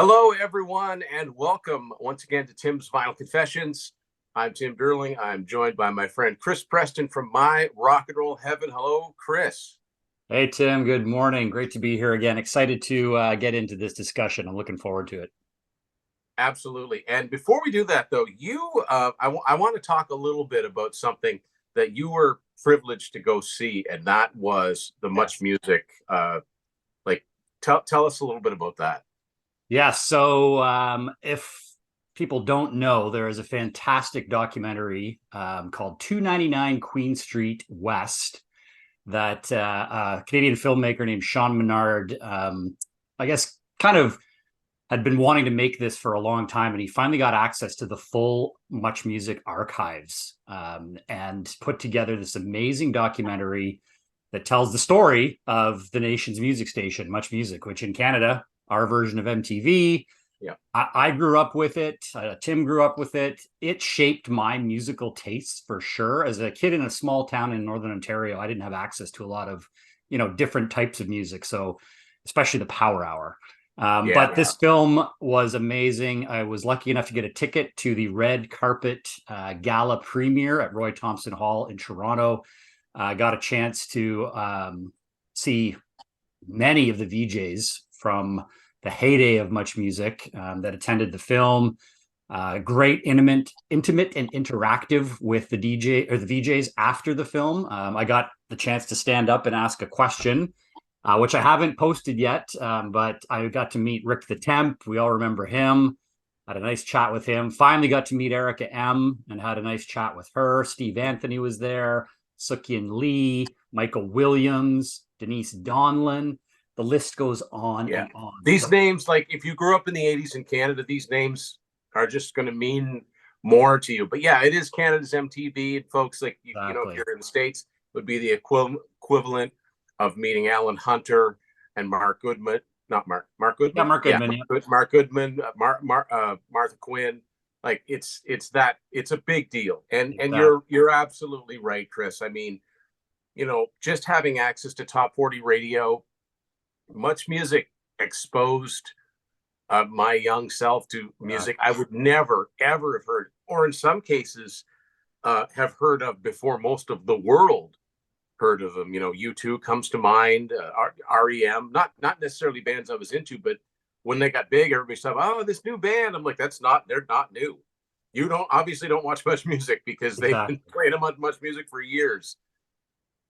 Hello, everyone, and welcome once again to Tim's Vinyl Confessions. I'm Tim Durling. I'm joined by my friend Chris Preston from My Rock and Roll Heaven. Hello, Chris. Hey, Tim. Good morning. Great to be here again. Excited to get into this discussion. I'm looking forward to it. Absolutely. And before we do that, though, I want to talk a little bit about something that you were privileged to go see, and that was the Much Yes. Music. Like, tell us a little bit about that. Yeah. So if people don't know, there is a fantastic documentary called 299 Queen Street West that a Canadian filmmaker named Sean Menard, I guess, kind of had been wanting to make this for a long time, and he finally got access to the full Much Music archives and put together this amazing documentary that tells the story of the nation's music station, Much Music, which in Canada, our version of MTV. Yeah. I grew up with it. Tim grew up with it. It shaped my musical tastes for sure. As a kid in a small town in Northern Ontario, I didn't have access to a lot of, different types of music. So, especially the Power Hour. But Yeah. this film was amazing. I was lucky enough to get a ticket to the red carpet gala premiere at Roy Thompson Hall in Toronto. I got a chance to see many of the VJs from the heyday of Much Music that attended the film. Great, intimate, and interactive with the DJ or the VJs after the film. I got the chance to stand up and ask a question, which I haven't posted yet, but I got to meet Rick the Temp. We all remember him. Had a nice chat with him. Finally got to meet Erica M and had a nice chat with her. Steve Anthony was there. Sukyin Lee, Michael Williams, Denise Donlin. The list goes on Yeah. and on. These names, like if you grew up in the 80s in Canada, these names are just going to mean more to you. But yeah, it is Canada's MTV. And folks, like, if Exactly. you're in the States, would be the equivalent of meeting Alan Hunter and Mark Goodman. Not Mark Yeah, Goodman. Mark Yeah, Goodman. Yeah, Mark Goodman, Martha Quinn. Like it's a big deal. And exactly. you're absolutely right, Chris. I mean, just having access to top 40 radio, Much Music exposed my young self to music I would never ever have heard, or in some cases have heard of before most of the world heard of them. U2 comes to mind, REM, not necessarily bands I was into, but when they got big, everybody said, "Oh, this new band." I'm like, they're not new. You don't watch Much Music because they've been Exactly. playing them on Much Music for years.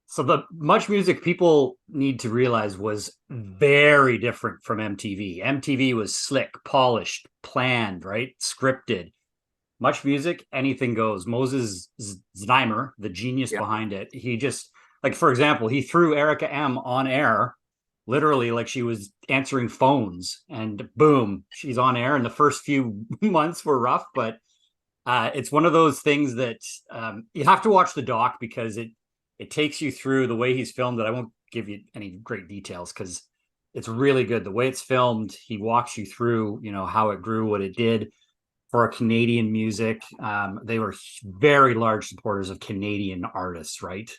So the Much Music people need to realize was very different from MTV. MTV was slick, polished, planned, right? Scripted. Much Music, anything goes. Moses Znaimer, the genius Yeah. behind it, he just, like, for example, he threw Erica M on air, literally like she was answering phones, and boom, she's on air. And the first few months were rough, but it's one of those things that you have to watch the doc because it takes you through the way he's filmed it. I won't give you any great details because it's really good. The way it's filmed, he walks you through, how it grew, what it did for Canadian music. They were very large supporters of Canadian artists, right?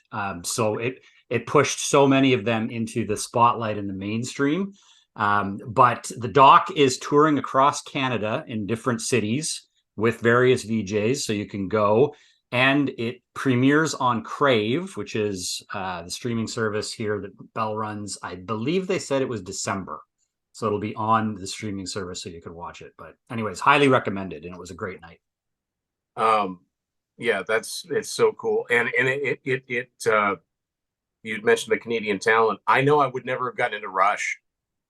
So it pushed so many of them into the spotlight in the mainstream. But the doc is touring across Canada in different cities with various VJs, so you can go. And it premieres on Crave, which is the streaming service here that Bell runs. I believe they said it was December. So it'll be on the streaming service so you can watch it. But anyways, highly recommended. And it was a great night. Um, yeah, it's so cool. And you'd mentioned the Canadian talent. I know I would never have gotten into Rush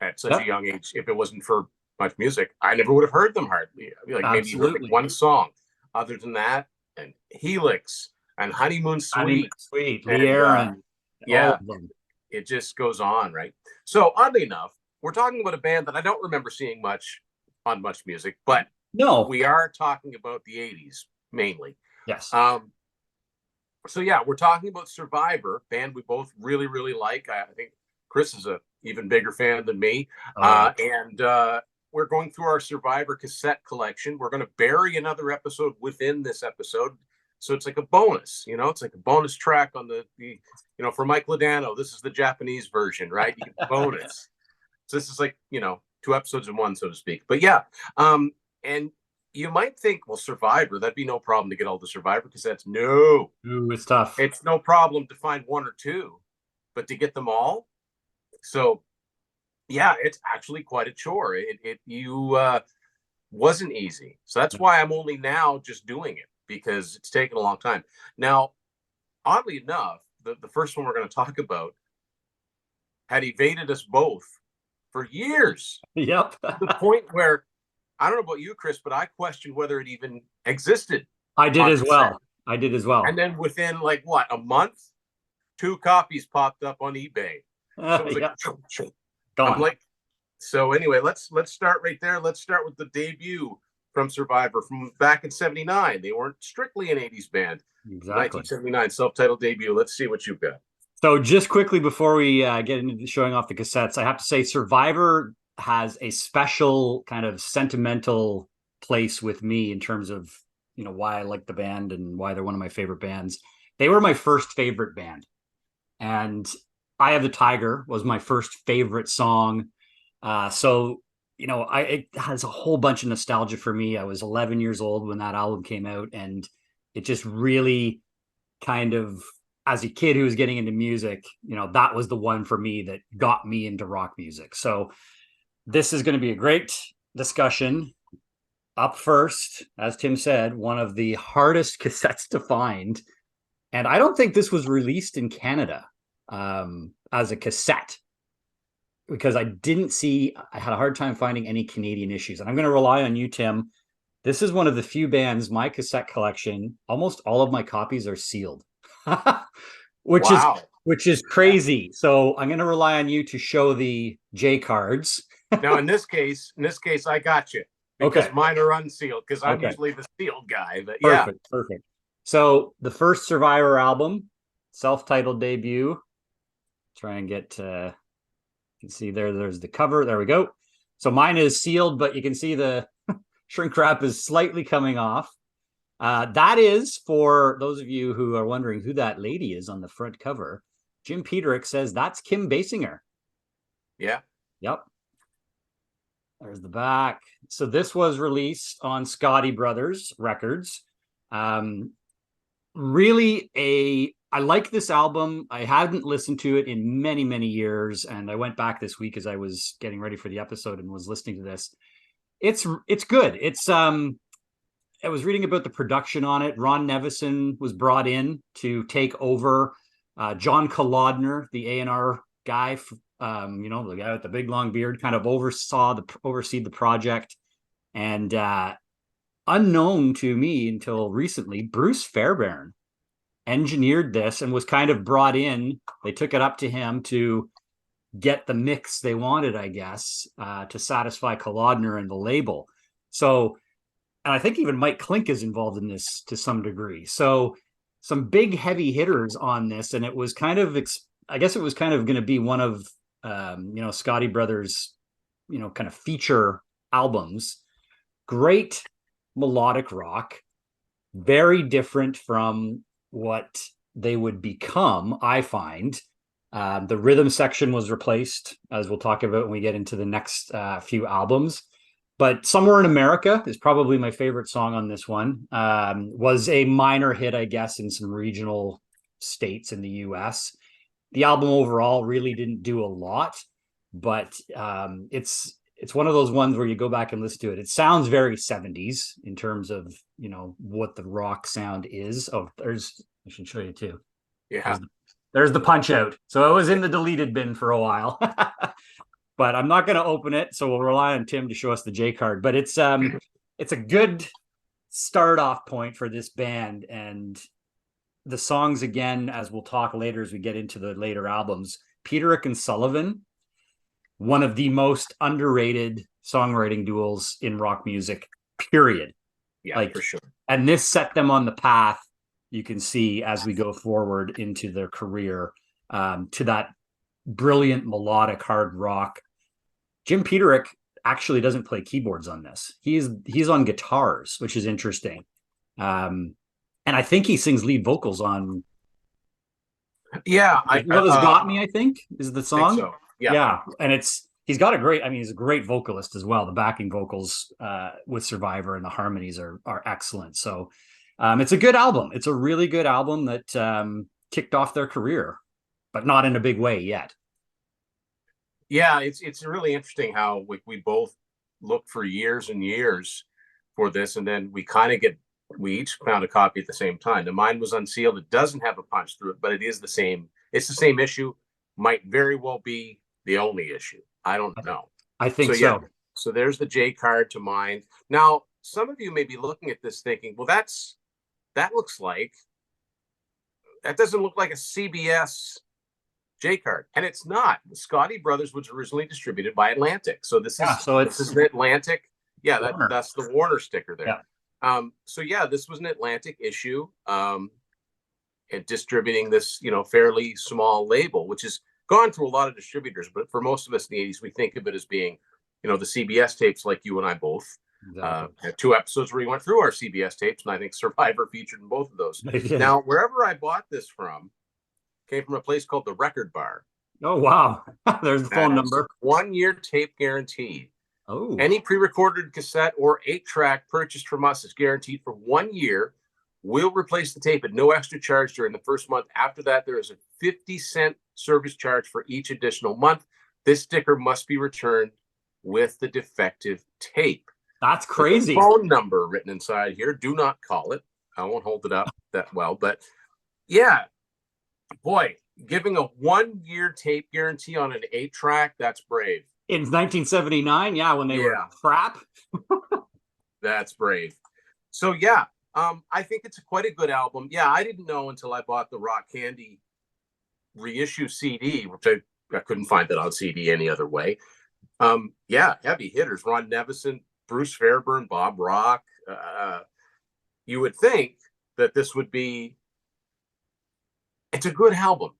at such a Yep, young age if it wasn't for Much Music. I never would have heard them hardly. I mean, like maybe you heard like absolutely. one song. Other than that, and Helix and Honeymoon I mean, Suite, sweet. Lee and Aaron, all yeah, of them. it just goes on, right? So oddly enough, we're talking about a band that I don't remember seeing much on Much Music, but No. we are talking about the '80s mainly. Yes. Um, so yeah, we're talking about Survivor, band we both really, really like. I think Chris is a even bigger fan than me. Oh, yeah. And we're going through our Survivor cassette collection. We're going to bury another episode within this episode. So it's like a bonus, it's like a bonus track on for Mike Ladano. This is the Japanese version, right? You get the bonus. So this is like, two episodes in one, so to speak. But yeah, and you might think, well, Survivor, that'd be no problem to get all the Survivor cassettes. No, Ooh, it's tough. it's no problem to find one or two, but to get them all. So yeah, it's actually quite a chore. You wasn't easy. So that's why I'm only now just doing it, because it's taken a long time. Now, oddly enough, the first one we're going to talk about had evaded us both for years. Yep. To the point where, I don't know about you, Chris, but I questioned whether it even existed. I did as well. I did as well. And then within like what, a month, 2 copies popped up on eBay. So it was like, I'm like, so anyway, let's start right there. Let's start with the debut from Survivor from back in '79. They weren't strictly an '80s band. Exactly. 1979 self-titled debut. Let's see what you've got. So just quickly before we get into showing off the cassettes, I have to say Survivor has a special kind of sentimental place with me in terms of, you know, why I like the band and why they're one of my favorite bands. They were my first favorite band. And Eye of the Tiger was my first favorite song. So, you know, it has a whole bunch of nostalgia for me. I was 11 years old when that album came out, and it just really kind of, as a kid who was getting into music, you know, that was the one for me that got me into rock music. So this is going to be a great discussion. Up first, as Tim said, one of the hardest cassettes to find. And I don't think this was released in Canada as a cassette, because I had a hard time finding any Canadian issues. And I'm going to rely on you, Tim. This is one of the few bands, my cassette collection, almost all of my copies are sealed, which is crazy. Yeah. So I'm going to rely on you to show the J cards. Now, in this case, I got you, because mine are unsealed, because I'm usually the sealed guy. But perfect. So the first Survivor album, self-titled debut. Try and get you can see there's the cover. There we go. So mine is sealed, but you can see the shrink wrap is slightly coming off. That is, for those of you who are wondering who that lady is on the front cover, Jim Peterick says that's Kim Basinger. Yeah. Yep. There's the back. So this was released on Scotti Brothers Records. I like this album. I hadn't listened to it in many, many years, and I went back this week as I was getting ready for the episode and was listening to this. It's good. I was reading about the production on it. Ron Nevison was brought in to take over. John Kolodner, the A&R guy, you know, the guy with the big long beard, kind of oversee the project. And unknown to me until recently, Bruce Fairbairn engineered this and was kind of brought in. They took it up to him to get the mix they wanted, I guess, to satisfy Kolodner and the label. So, and I think even Mike Klink is involved in this to some degree. So some big heavy hitters on this. And it was kind of, I guess it was kind of going to be one of, you know, Scotti Brothers, you know, kind of feature albums. Great melodic rock, very different from what they would become, I find. The rhythm section was replaced, as we'll talk about when we get into the next few albums. But Somewhere in America is probably my favorite song on this one. Was a minor hit, I guess, in some regional states in the US. The album overall really didn't do a lot, but it's one of those ones where you go back and listen to it. It sounds very 70s in terms of, you know, what the rock sound is. Oh, I should show you too. Yeah. There's the Punch Out. So it was in the deleted bin for a while, but I'm not going to open it. So we'll rely on Tim to show us the J card, but it's a good start off point for this band. And the songs, again, as we'll talk later, as we get into the later albums, Peterick and Sullivan, one of the most underrated songwriting duos in rock music, period. Yeah, for sure. And this set them on the path, you can see, as we go forward into their career, to that brilliant melodic hard rock. Jim Peterick actually doesn't play keyboards on this. He's on guitars, which is interesting. And I think he sings lead vocals on. Yeah, Love Has Got Me, I think, is the song. I think so. Yeah. Yeah. And he's got a great, I mean, he's a great vocalist as well. The backing vocals with Survivor and the harmonies are excellent. So it's a good album. It's a really good album that kicked off their career, but not in a big way yet. Yeah, it's really interesting how we both looked for years and years for this, and then we each found a copy at the same time. The mine was unsealed. It doesn't have a punch through it, but it is the same. It's the same issue. Might very well be the only issue. I don't know. I think so. Yeah, so there's the J card to mine. Now, some of you may be looking at this thinking, well, that doesn't look like a CBS J card, and it's not. The Scotty Brothers was originally distributed by Atlantic, so this is an Atlantic. Yeah, that's the Warner sticker there. Yeah. So yeah, this was an Atlantic issue, and distributing this, fairly small label, which has gone through a lot of distributors, but for most of us in the 80s, we think of it as being, the CBS tapes, like you and I both. Exactly. Had 2 episodes where we went through our CBS tapes, and I think Survivor featured in both of those. Now, wherever I bought this from came from a place called the Record Bar. Oh, wow. There's the phone number. 1-year tape guarantee. Oh. Any pre-recorded cassette or 8-track purchased from us is guaranteed for 1 year. We'll replace the tape at no extra charge during the first month. After that, there is a 50-cent service charge for each additional month. This sticker must be returned with the defective tape. That's crazy. Phone number written inside here. Do not call it. I won't hold it up that well. But yeah, boy, giving a 1-year tape guarantee on an 8-track, that's brave. In 1979, yeah, when they were crap. That's brave. So yeah, I think it's quite a good album. Yeah, I didn't know until I bought the Rock Candy reissue CD, which I couldn't find that on CD any other way. Yeah, heavy hitters: Ron Nevison, Bruce Fairbairn, Bob Rock. You would think that this would be. It's a good album.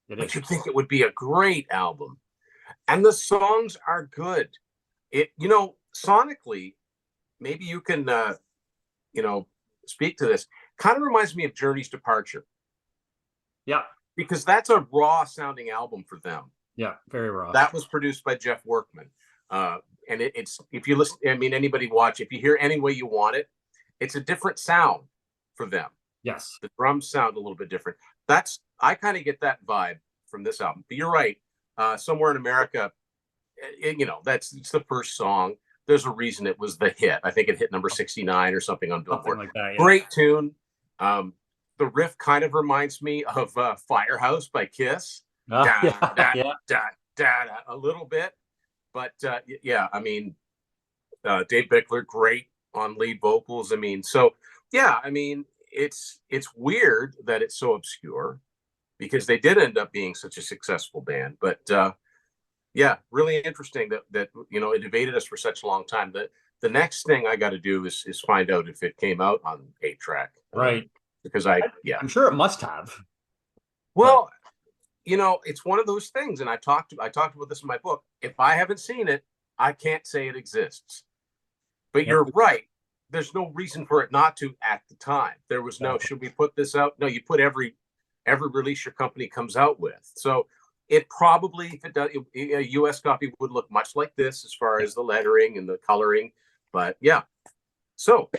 But you'd think it would be a great album. And the songs are good. Sonically, maybe you can, speak to this. Kind of reminds me of Journey's Departure. Yeah. Because that's a raw sounding album for them. Yeah, very raw. That was produced by Jeff Workman. And it's, if you listen, anybody watch, if you hear Any Way You Want It, it's a different sound for them. Yes. The drums sound a little bit different. I kind of get that vibe from this album. But you're right. Somewhere in America, it's the first song. There's a reason it was the hit. I think it hit number 69 or something on Billboard. Something like that, yeah. Great tune. The riff kind of reminds me of Firehouse by Kiss. A little bit. But yeah, Dave Bickler, great on lead vocals. It's weird that it's so obscure, because they did end up being such a successful band. But yeah, really interesting that it evaded us for such a long time. That the next thing I got to do is find out if it came out on 8-track. Right. Because I'm sure it must have. Well, it's one of those things, and I talked about this in my book. If I haven't seen it, I can't say it exists. But you're right. There's no reason for it not to at the time. There was no, should we put this out? No, you put every release your company comes out with. So it probably, if it does, a US copy would look much like this as far as the lettering and the coloring. But yeah. So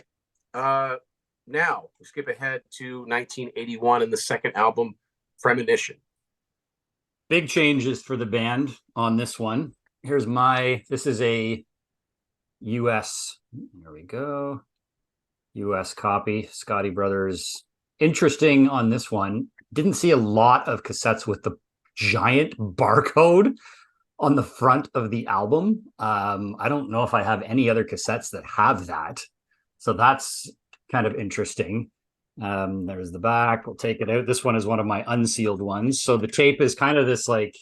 now we skip ahead to 1981 and the second album, Premonition. Big changes for the band on this one. This is a US, there we go, US copy, Scotty Brothers. Interesting on this one, didn't see a lot of cassettes with the giant barcode on the front of the album. I don't know if I have any other cassettes that have that, so that's kind of interesting. There's the back. We'll take it out. This one is one of my unsealed ones. So the tape is kind of this, like,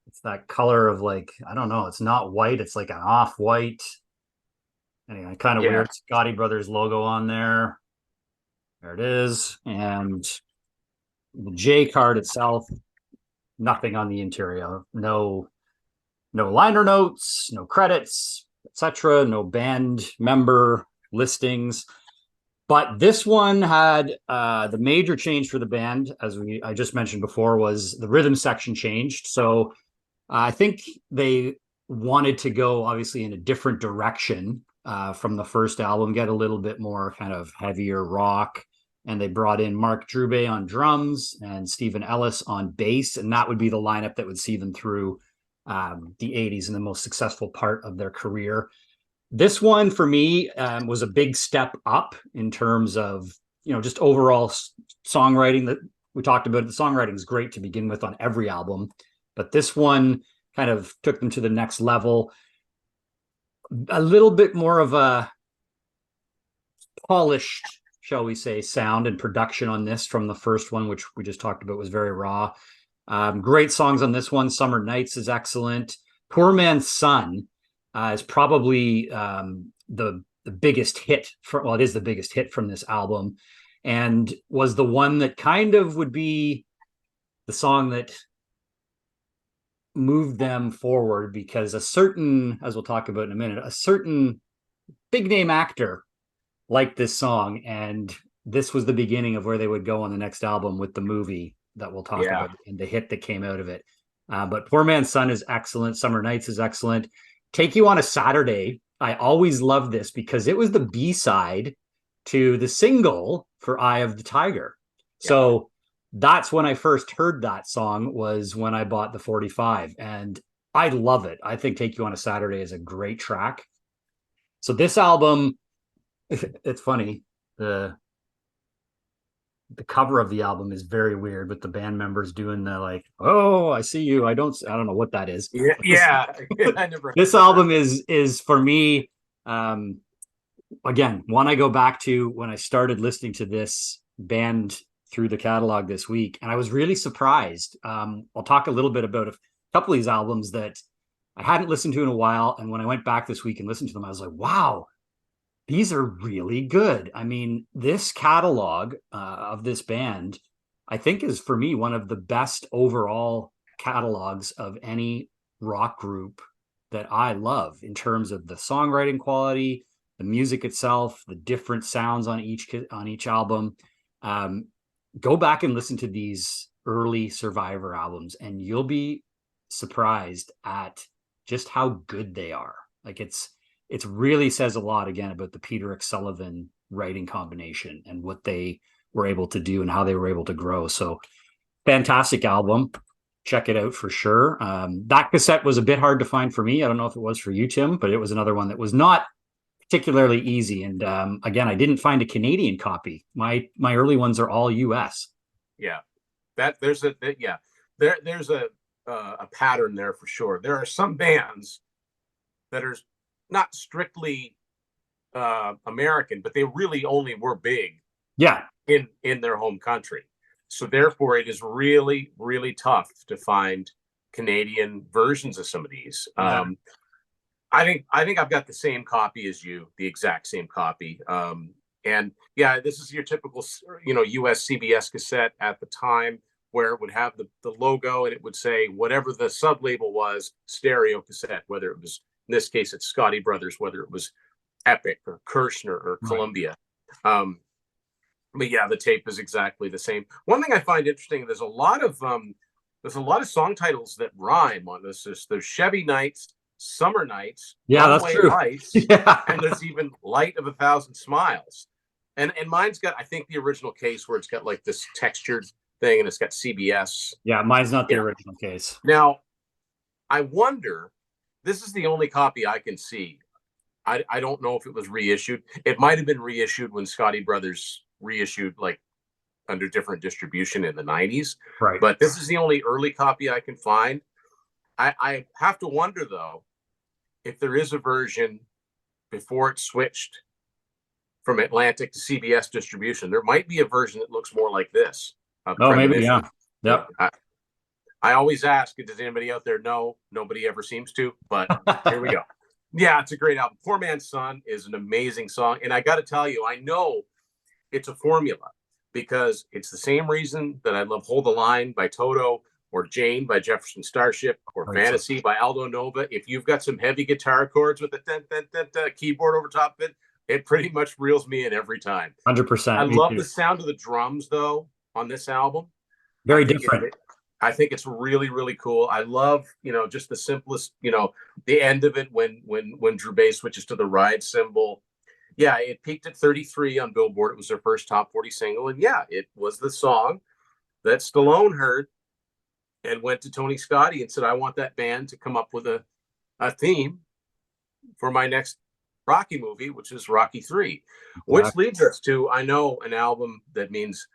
it's that color of, like, I don't know, it's not white, it's like an off-white. Anyway, kind of weird Scotty Brothers logo on there. There it is. And the J card itself, nothing on the interior. No liner notes, no credits, etc. No band member listings. But this one had the major change for the band, as I just mentioned before, was the rhythm section changed. So I think they wanted to go obviously in a different direction from the first album, get a little bit more kind of heavier rock. And they brought in Mark Drube on drums and Stephen Ellis on bass. And that would be the lineup that would see them through the 80s and the most successful part of their career. This one for me was a big step up in terms of, just overall songwriting that we talked about. The songwriting is great to begin with on every album, but this one kind of took them to the next level. A little bit more of a polished, shall we say, sound and production on this from the first one, which we just talked about was very raw. Great songs on this one. Summer Nights is excellent. Poor Man's Son is probably the biggest hit it is the biggest hit from this album, and was the one that kind of would be the song that moved them forward, because as we'll talk about in a minute, a certain big name actor liked this song, and this was the beginning of where they would go on the next album with the movie that we'll talk about and the hit that came out of it. But Poor Man's Son is excellent. Summer Nights is excellent. Take You on a Saturday, I always loved this because it was the B-side to the single for Eye of the Tiger. So that's when I first heard that song, was when I bought the 45, and I love it. I think Take You on a Saturday is a great track. So this album, it's funny, the cover of the album is very weird, with the band members doing the like, oh, I see you. I don't know what that is. Yeah. This album is for me, again, one I go back to when I started listening to this band through the catalog this week, and I was really surprised. I'll talk a little bit about a couple of these albums that I hadn't listened to in a while, and when I went back this week and listened to them, I was like, wow, these are really good. I mean, this catalog of this band, I think, is for me one of the best overall catalogs of any rock group that I love, in terms of the songwriting quality, the music itself, the different sounds on each album. Go back and listen to these early Survivor albums, and you'll be surprised at just how good they are. Like, it really says a lot, again, about the Peter Sullivan writing combination and what they were able to do and how they were able to grow. So fantastic album. Check it out for sure. That cassette was a bit hard to find for me. I don't know if it was for you, Tim, but it was another one that was not particularly easy. And again, I didn't find a Canadian copy. My early ones are all US. Yeah, there's a pattern there for sure. There are some bands that are not strictly American, but they really only were big in their home country. So therefore it is really, really tough to find Canadian versions of some of these. I think I've got the same copy as you, the exact same copy. And yeah, this is your typical, US CBS cassette at the time, where it would have the logo, and it would say whatever the sub label was, stereo cassette, whether it was, in this case, it's Scotty Brothers, whether it was Epic or Kirshner or Columbia. But yeah, the tape is exactly the same. One thing I find interesting, there's a lot of song titles that rhyme on this. There's Chevy Nights, Summer Nights, that's true. Lights, and there's even Light of 1,000 Smiles. And mine's got, I think, the original case where it's got like this textured thing, and it's got CBS. Yeah, mine's not the original case. Now, I wonder, this is the only copy I can see. I don't know if it was reissued. It might have been reissued when Scotty Brothers reissued, like, under different distribution in the 90s. Right. But this is the only early copy I can find. I have to wonder, though, if there is a version before it switched from Atlantic to CBS distribution. There might be a version that looks more like this. Maybe, yeah. Yep. I always ask, does anybody out there know? Nobody ever seems to, but here we go. Yeah, it's a great album. Poor Man's Son is an amazing song. And I got to tell you, I know it's a formula, because it's the same reason that I love Hold the Line by Toto, or Jane by Jefferson Starship, or Fantasy by Aldo Nova. If you've got some heavy guitar chords with the keyboard over top of it, it pretty much reels me in every time. 100%. I love the sound of the drums, though, on this album. Very different. I think it's really, really cool. I love, just the simplest, the end of it when Drew Bass switches to the ride cymbal. Yeah, it peaked at 33 on Billboard. It was their first top 40 single. And yeah, it was the song that Stallone heard and went to Tony Scotti and said, I want that band to come up with a theme for my next Rocky movie, which is Rocky 3, which leads us to, I know, an album that means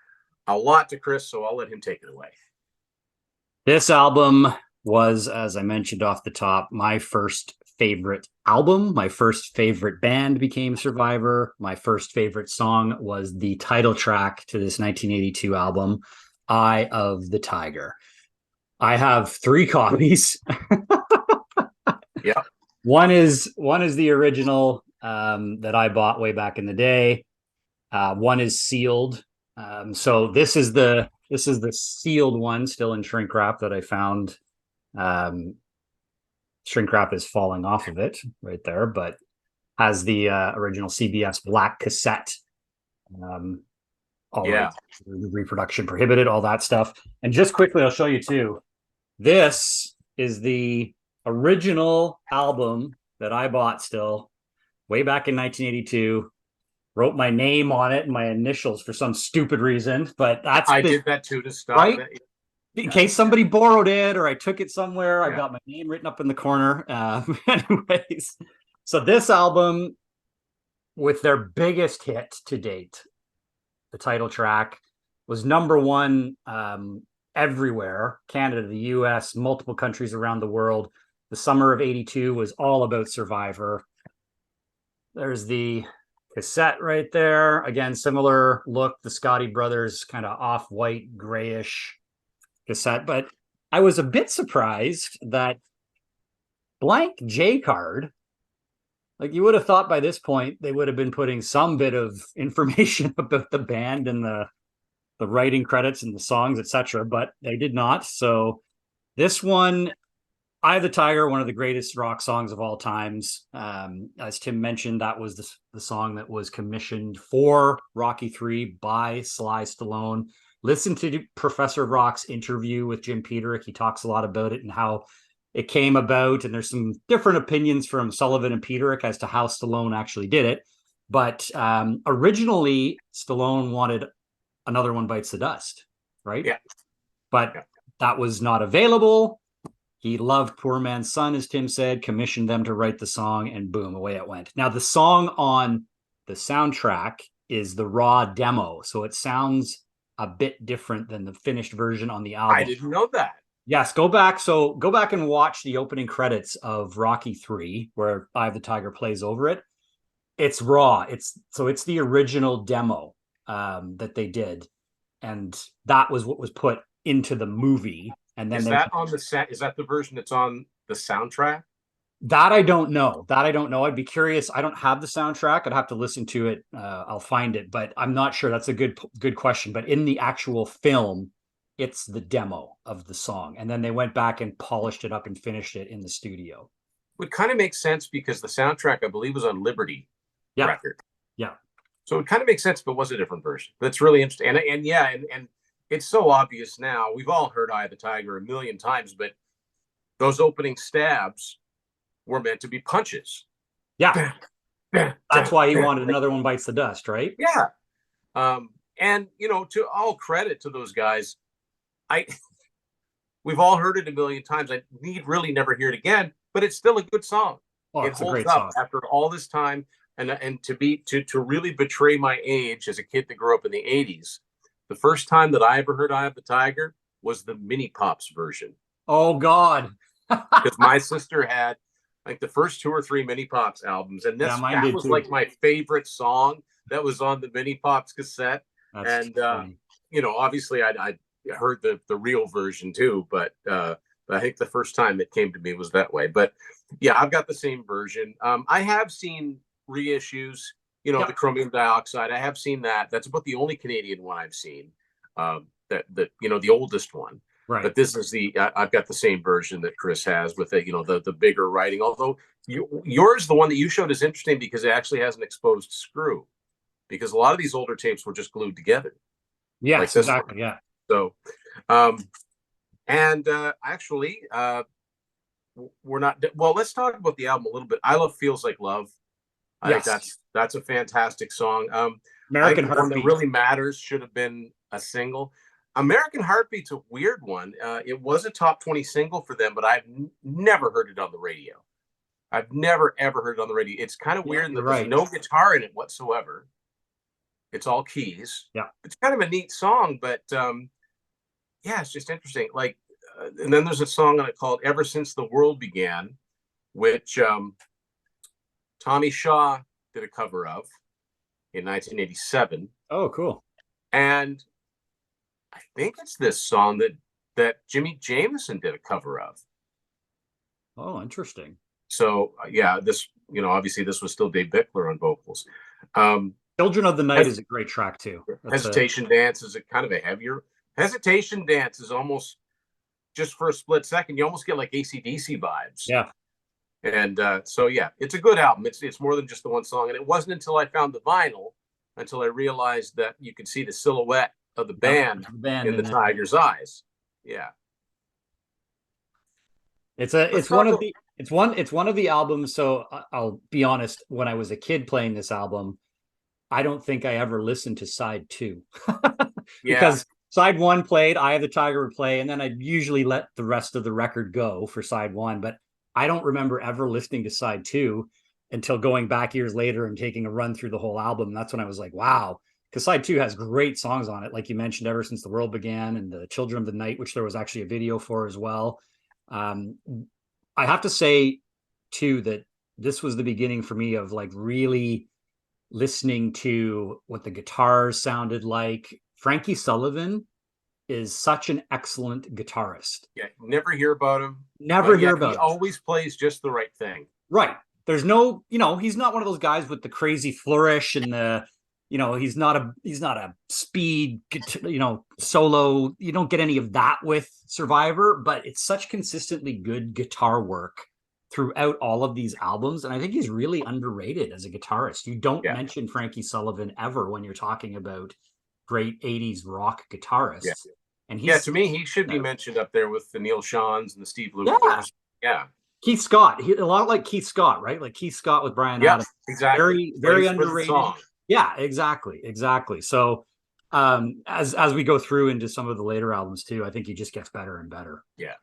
a lot to Chris, so I'll let him take it away. This album was, as I mentioned off the top, my first favorite album. My first favorite band became Survivor. My first favorite song was the title track to this 1982 album, Eye of the Tiger. I have 3 copies. Yeah. One is the original that I bought way back in the day. One is sealed. So this is the sealed one, still in shrink wrap, that I found. Shrink wrap is falling off of it right there, but has the original CBS black cassette. Right, reproduction prohibited, all that stuff. And just quickly, I'll show you too. This is the original album that I bought still way back in 1982. Wrote my name on it and my initials for some stupid reason, but I did that too to stop right? In case somebody borrowed it or I took it somewhere. I've got my name written up in the corner. Anyways, so this album, with their biggest hit to date, the title track, was #1 everywhere. Canada, the US, multiple countries around the world. The summer of '82 was all about Survivor. There's the cassette right there. Again, similar look, the Scotti brothers kind of off-white grayish cassette. But I was a bit surprised that blank J card, like you would have thought by this point they would have been putting some bit of information about the band and the writing credits and the songs, etc., but they did not. So this one, Eye of the Tiger, one of the greatest rock songs of all times. As Tim mentioned, that was the song that was commissioned for Rocky 3 by Sly Stallone. Listen to Professor Rock's interview with Jim Peterick. He talks a lot about it and how it came about. And there's some different opinions from Sullivan and Peterick as to how Stallone actually did it. But originally, Stallone wanted Another One Bites the Dust, right? Yeah. But that was not available. He loved Poor Man's Son, as Tim said, commissioned them to write the song, and boom, away it went. Now, the song on the soundtrack is the raw demo, so it sounds a bit different than the finished version on the album. I didn't know that. Yes, go back and watch the opening credits of Rocky 3, where Eye of the Tiger plays over it. It's raw. It's the original demo that they did, and that was what was put into the movie. And then is that on the set? Is that the version that's on the soundtrack? That I don't know. I'd be curious. I don't have the soundtrack. I'd have to listen to it. I'll find it, but I'm not sure. That's a good question. But in the actual film, it's the demo of the song, and then they went back and polished it up and finished it in the studio. Would kind of make sense because the soundtrack, I believe, was on Liberty record. Yeah. So it kind of makes sense, but was a different version. That's really interesting. And it's so obvious now. We've all heard Eye of the Tiger a million times, but those opening stabs were meant to be punches. Yeah. That's why he wanted Another One Bites the Dust, right? Yeah. And to all credit to those guys, we've all heard it a million times. I need really never hear it again, but it's still a good song. Oh, it holds up after all this time. And to really betray my age as a kid that grew up in the 80s, the first time that I ever heard Eye of the Tiger was the Mini Pops version. Oh, God. Because my sister had like the first 2 or 3 Mini Pops albums. And that was too. Like my favorite song that was on the Mini Pops cassette. That's obviously I heard the real version too, but I think the first time it came to me was that way. But yeah, I've got the same version. I have seen reissues, the chromium dioxide. I have seen that. That's about the only Canadian one I've seen. That the oldest one. Right. But this is I've got the same version that Chris has with the bigger writing. Although yours, the one that you showed, is interesting because it actually has an exposed screw. Because a lot of these older tapes were just glued together. Yeah, like exactly. Yeah. So, And actually, we're not. Well, let's talk about the album a little bit. I love "Feels Like Love." I think Yes. that's a fantastic song. I think American the one that Heartbeat. really matters should have been a single. American Heartbeat's a weird one. It was a top 20 single for them, but I've never heard it on the radio. I've never ever heard it on the radio. It's kind of Yeah, weird you're that there's right. no guitar in it whatsoever. It's all keys. Yeah. It's kind of a neat song, but yeah, it's just interesting. Like, and then there's a song on it called "Ever Since the World Began," which Tommy Shaw did a cover of in 1987, Oh, cool. and I think it's this song that Jimmy Jameson did a cover of. Oh, interesting. So yeah, this, obviously this was still Dave Bickler on vocals. Children of the Night is a great track too. Hesitation Dance is a kind of a heavier. Hesitation Dance is almost, just for a split second, you almost get like AC/DC vibes. Yeah. And so yeah, it's a good album. It's more than just the one song. And it wasn't until I found the vinyl until I realized that you could see the silhouette of the band in the Tiger's eyes. Yeah. It's one of the albums. So I'll be honest, when I was a kid playing this album, I don't think I ever listened to side 2 because side 1 played, Eye of the Tiger would play, and then I'd usually let the rest of the record go for side 1. But I don't remember ever listening to side 2 until going back years later and taking a run through the whole album. That's when I was like, wow, because side 2 has great songs on it. Like you mentioned, Ever Since the World Began and the Children of the Night, which there was actually a video for as well. I have to say too, that this was the beginning for me of like really listening to what the guitars sounded like. Frankie Sullivan is such an excellent guitarist. Yeah, never hear about him. Never hear about him. He always plays just the right thing. Right. There's no, he's not one of those guys with the crazy flourish and the, he's not a speed, solo. You don't get any of that with Survivor, but it's such consistently good guitar work throughout all of these albums. And I think he's really underrated as a guitarist. You don't mention Frankie Sullivan ever when you're talking about great 80s rock guitarists. Yeah. And to me, he should be mentioned up there with the Neil Seans and the Steve Lukather. Yeah. Keith Scott, a lot like Keith Scott, right? Like Keith Scott with Bryan Adams. Exactly. Very, very underrated. Yeah, exactly. So as we go through into some of the later albums too, I think he just gets better and better. Yeah.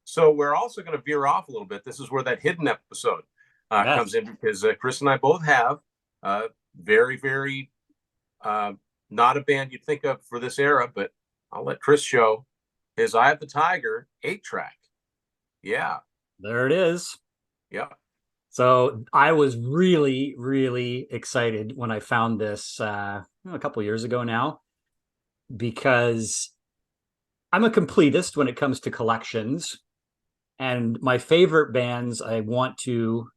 So we're also going to veer off a little bit. This is where that hidden episode comes in, because Chris and I both have very, very not a band you'd think of for this era, but I'll let Chris show his Eye of the Tiger 8-track. Yeah. There it is. Yeah. So I was really, really excited when I found this a couple of years ago now, because I'm a completist when it comes to collections, and my favorite bands, I want to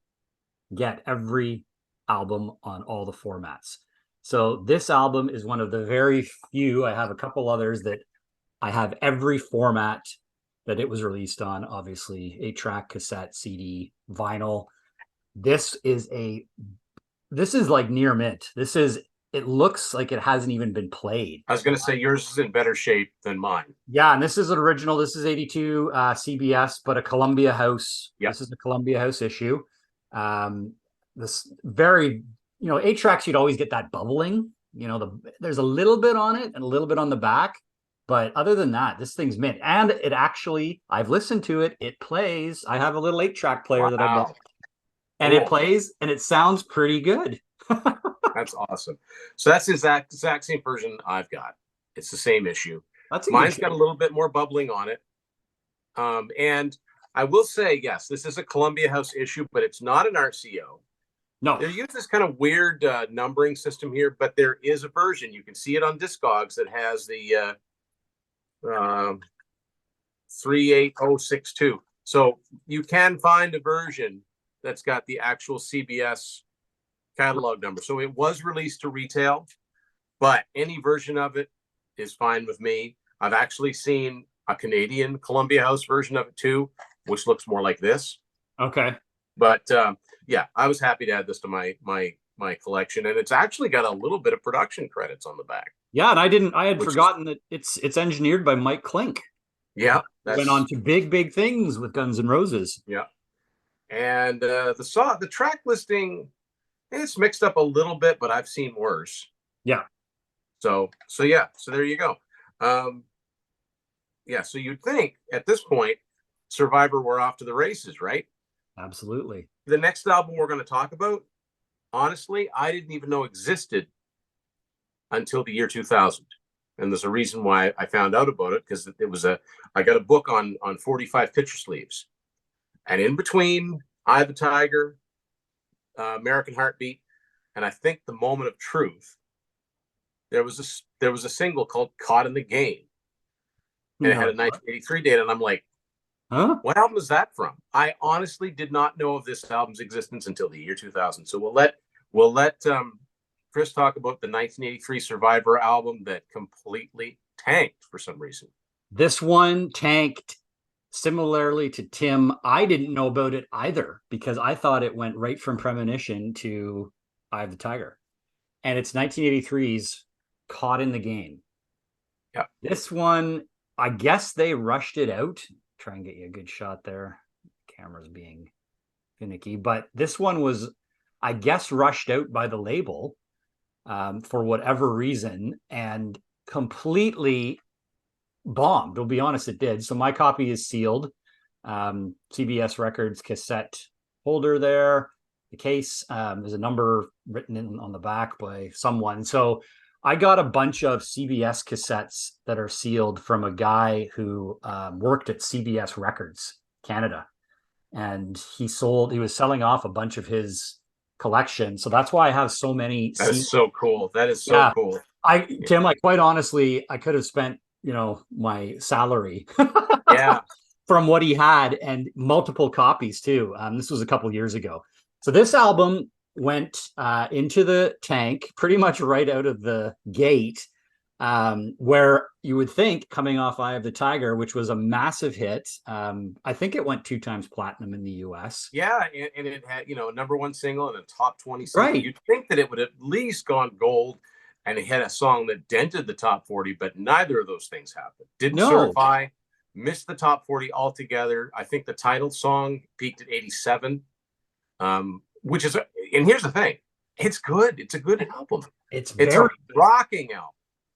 get every album on all the formats. So this album is one of the very few. I have a couple others that I have every format that it was released on, obviously 8-track, cassette, CD, vinyl. This is like near mint. It looks like it hasn't even been played. I was going to say yours is in better shape than mine. Yeah, and this is an original. This is 82 CBS, but a Columbia House. Yep. This is the Columbia House issue. This very, 8-tracks, you'd always get that bubbling. There's a little bit on it and a little bit on the back. But other than that, this thing's mint. And it actually, I've listened to it. It plays. I have a little 8-track player that I bought. And it plays, and it sounds pretty good. That's awesome. So that's the exact same version I've got. It's the same issue. Mine's got a little bit more bubbling on it. And I will say, yes, this is a Columbia House issue, but it's not an RCO. No. They use this kind of weird numbering system here, but there is a version. You can see it on Discogs that has the 38062. So you can find a version that's got the actual CBS catalog number. So it was released to retail, but any version of it is fine with me. I've actually seen a Canadian Columbia House version of it too, which looks more like this. Okay. But yeah, I was happy to add this to my collection, and it's actually got a little bit of production credits on the back. Yeah, and I had forgotten that it's engineered by Mike Klink. Yeah, Went that's on to big things with Guns N' Roses. yeah. And the track listing, it's mixed up a little bit, but I've seen worse. Yeah, So yeah, so there you go. Um, yeah, so you'd think at this point, Survivor, we're off to the races, right? absolutely. The next album we're going to talk about, honestly, I didn't even know existed until the year 2000. And there's a reason why I found out about it, because it was I got a book on 45 picture sleeves. And in between Eye of the Tiger, American Heartbeat, and I think The Moment of Truth, there was a single called Caught in the Game. And it You're had a like, what? 1983 date. And I'm like, Huh? what album is that from? I honestly did not know of this album's existence until the year 2000. So we'll let Chris talk about the 1983 Survivor album that completely tanked for some reason. This one tanked similarly to Tim. I didn't know about it either because I thought it went right from Premonition to Eye of the Tiger. And it's 1983's Caught in the Game. Yeah. This one, I guess they rushed it out. Try and get you a good shot there. Camera's being finicky. But this one was, I guess, rushed out by the label for whatever reason and completely bombed. I'll be honest, it did. So my copy is sealed. CBS Records cassette holder there. The case, there's a number written in on the back by someone. So I got a bunch of CBS cassettes that are sealed from a guy who worked at CBS Records Canada, and he was selling off a bunch of his collection. So that's why I have so many. That is so cool. That is so Yeah, cool. Tim, I quite honestly, I could have spent my salary Yeah. from what he had, and multiple copies too. This was a couple years ago. So this album went into the tank pretty much right out of the gate, where you would think, coming off Eye of the Tiger, which was a massive hit. I think it went 2 times platinum in the US. Yeah, and it had, a number one single and a top 20 single. Right. You'd think that it would at least gone gold, and it had a song that dented the top 40, but neither of those things happened. Didn't certify, missed the top 40 altogether. I think the title song peaked at 87, which is, and here's the thing, it's good. It's a good album. It's a rocking album.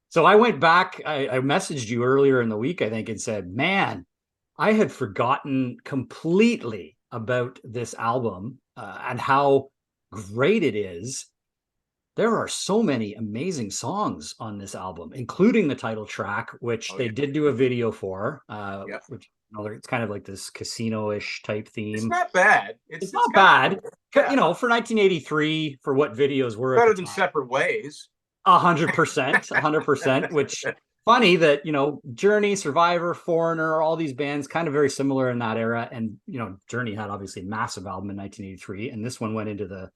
So I went back, I messaged you earlier in the week, I think, and said, man, I had forgotten completely about this album and how great it is. There are so many amazing songs on this album, including the title track, which they did do a video for, which it's kind of like this casino-ish type theme. It's not bad. It's not bad. Cool. Yeah. For 1983, for what videos were better than Separate Ways. 100%, which funny that, Journey, Survivor, Foreigner, all these bands kind of very similar in that era. And, Journey had obviously a massive album in 1983, and this one went into the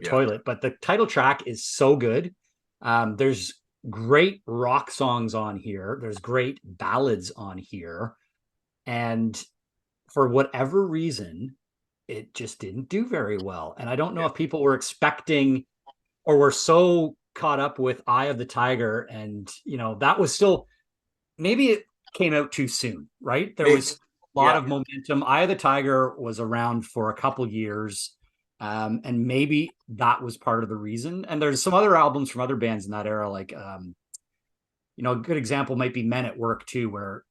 toilet. But the title track is so good. There's great rock songs on here. There's great ballads on here. And for whatever reason, it just didn't do very well. And I don't know if people were expecting or were so caught up with Eye of the Tiger, and that was still, maybe it came out too soon, right? There was a lot of momentum. Eye of the Tiger was around for a couple years, and maybe that was part of the reason. And there's some other albums from other bands in that era, like a good example might be Men at Work too, where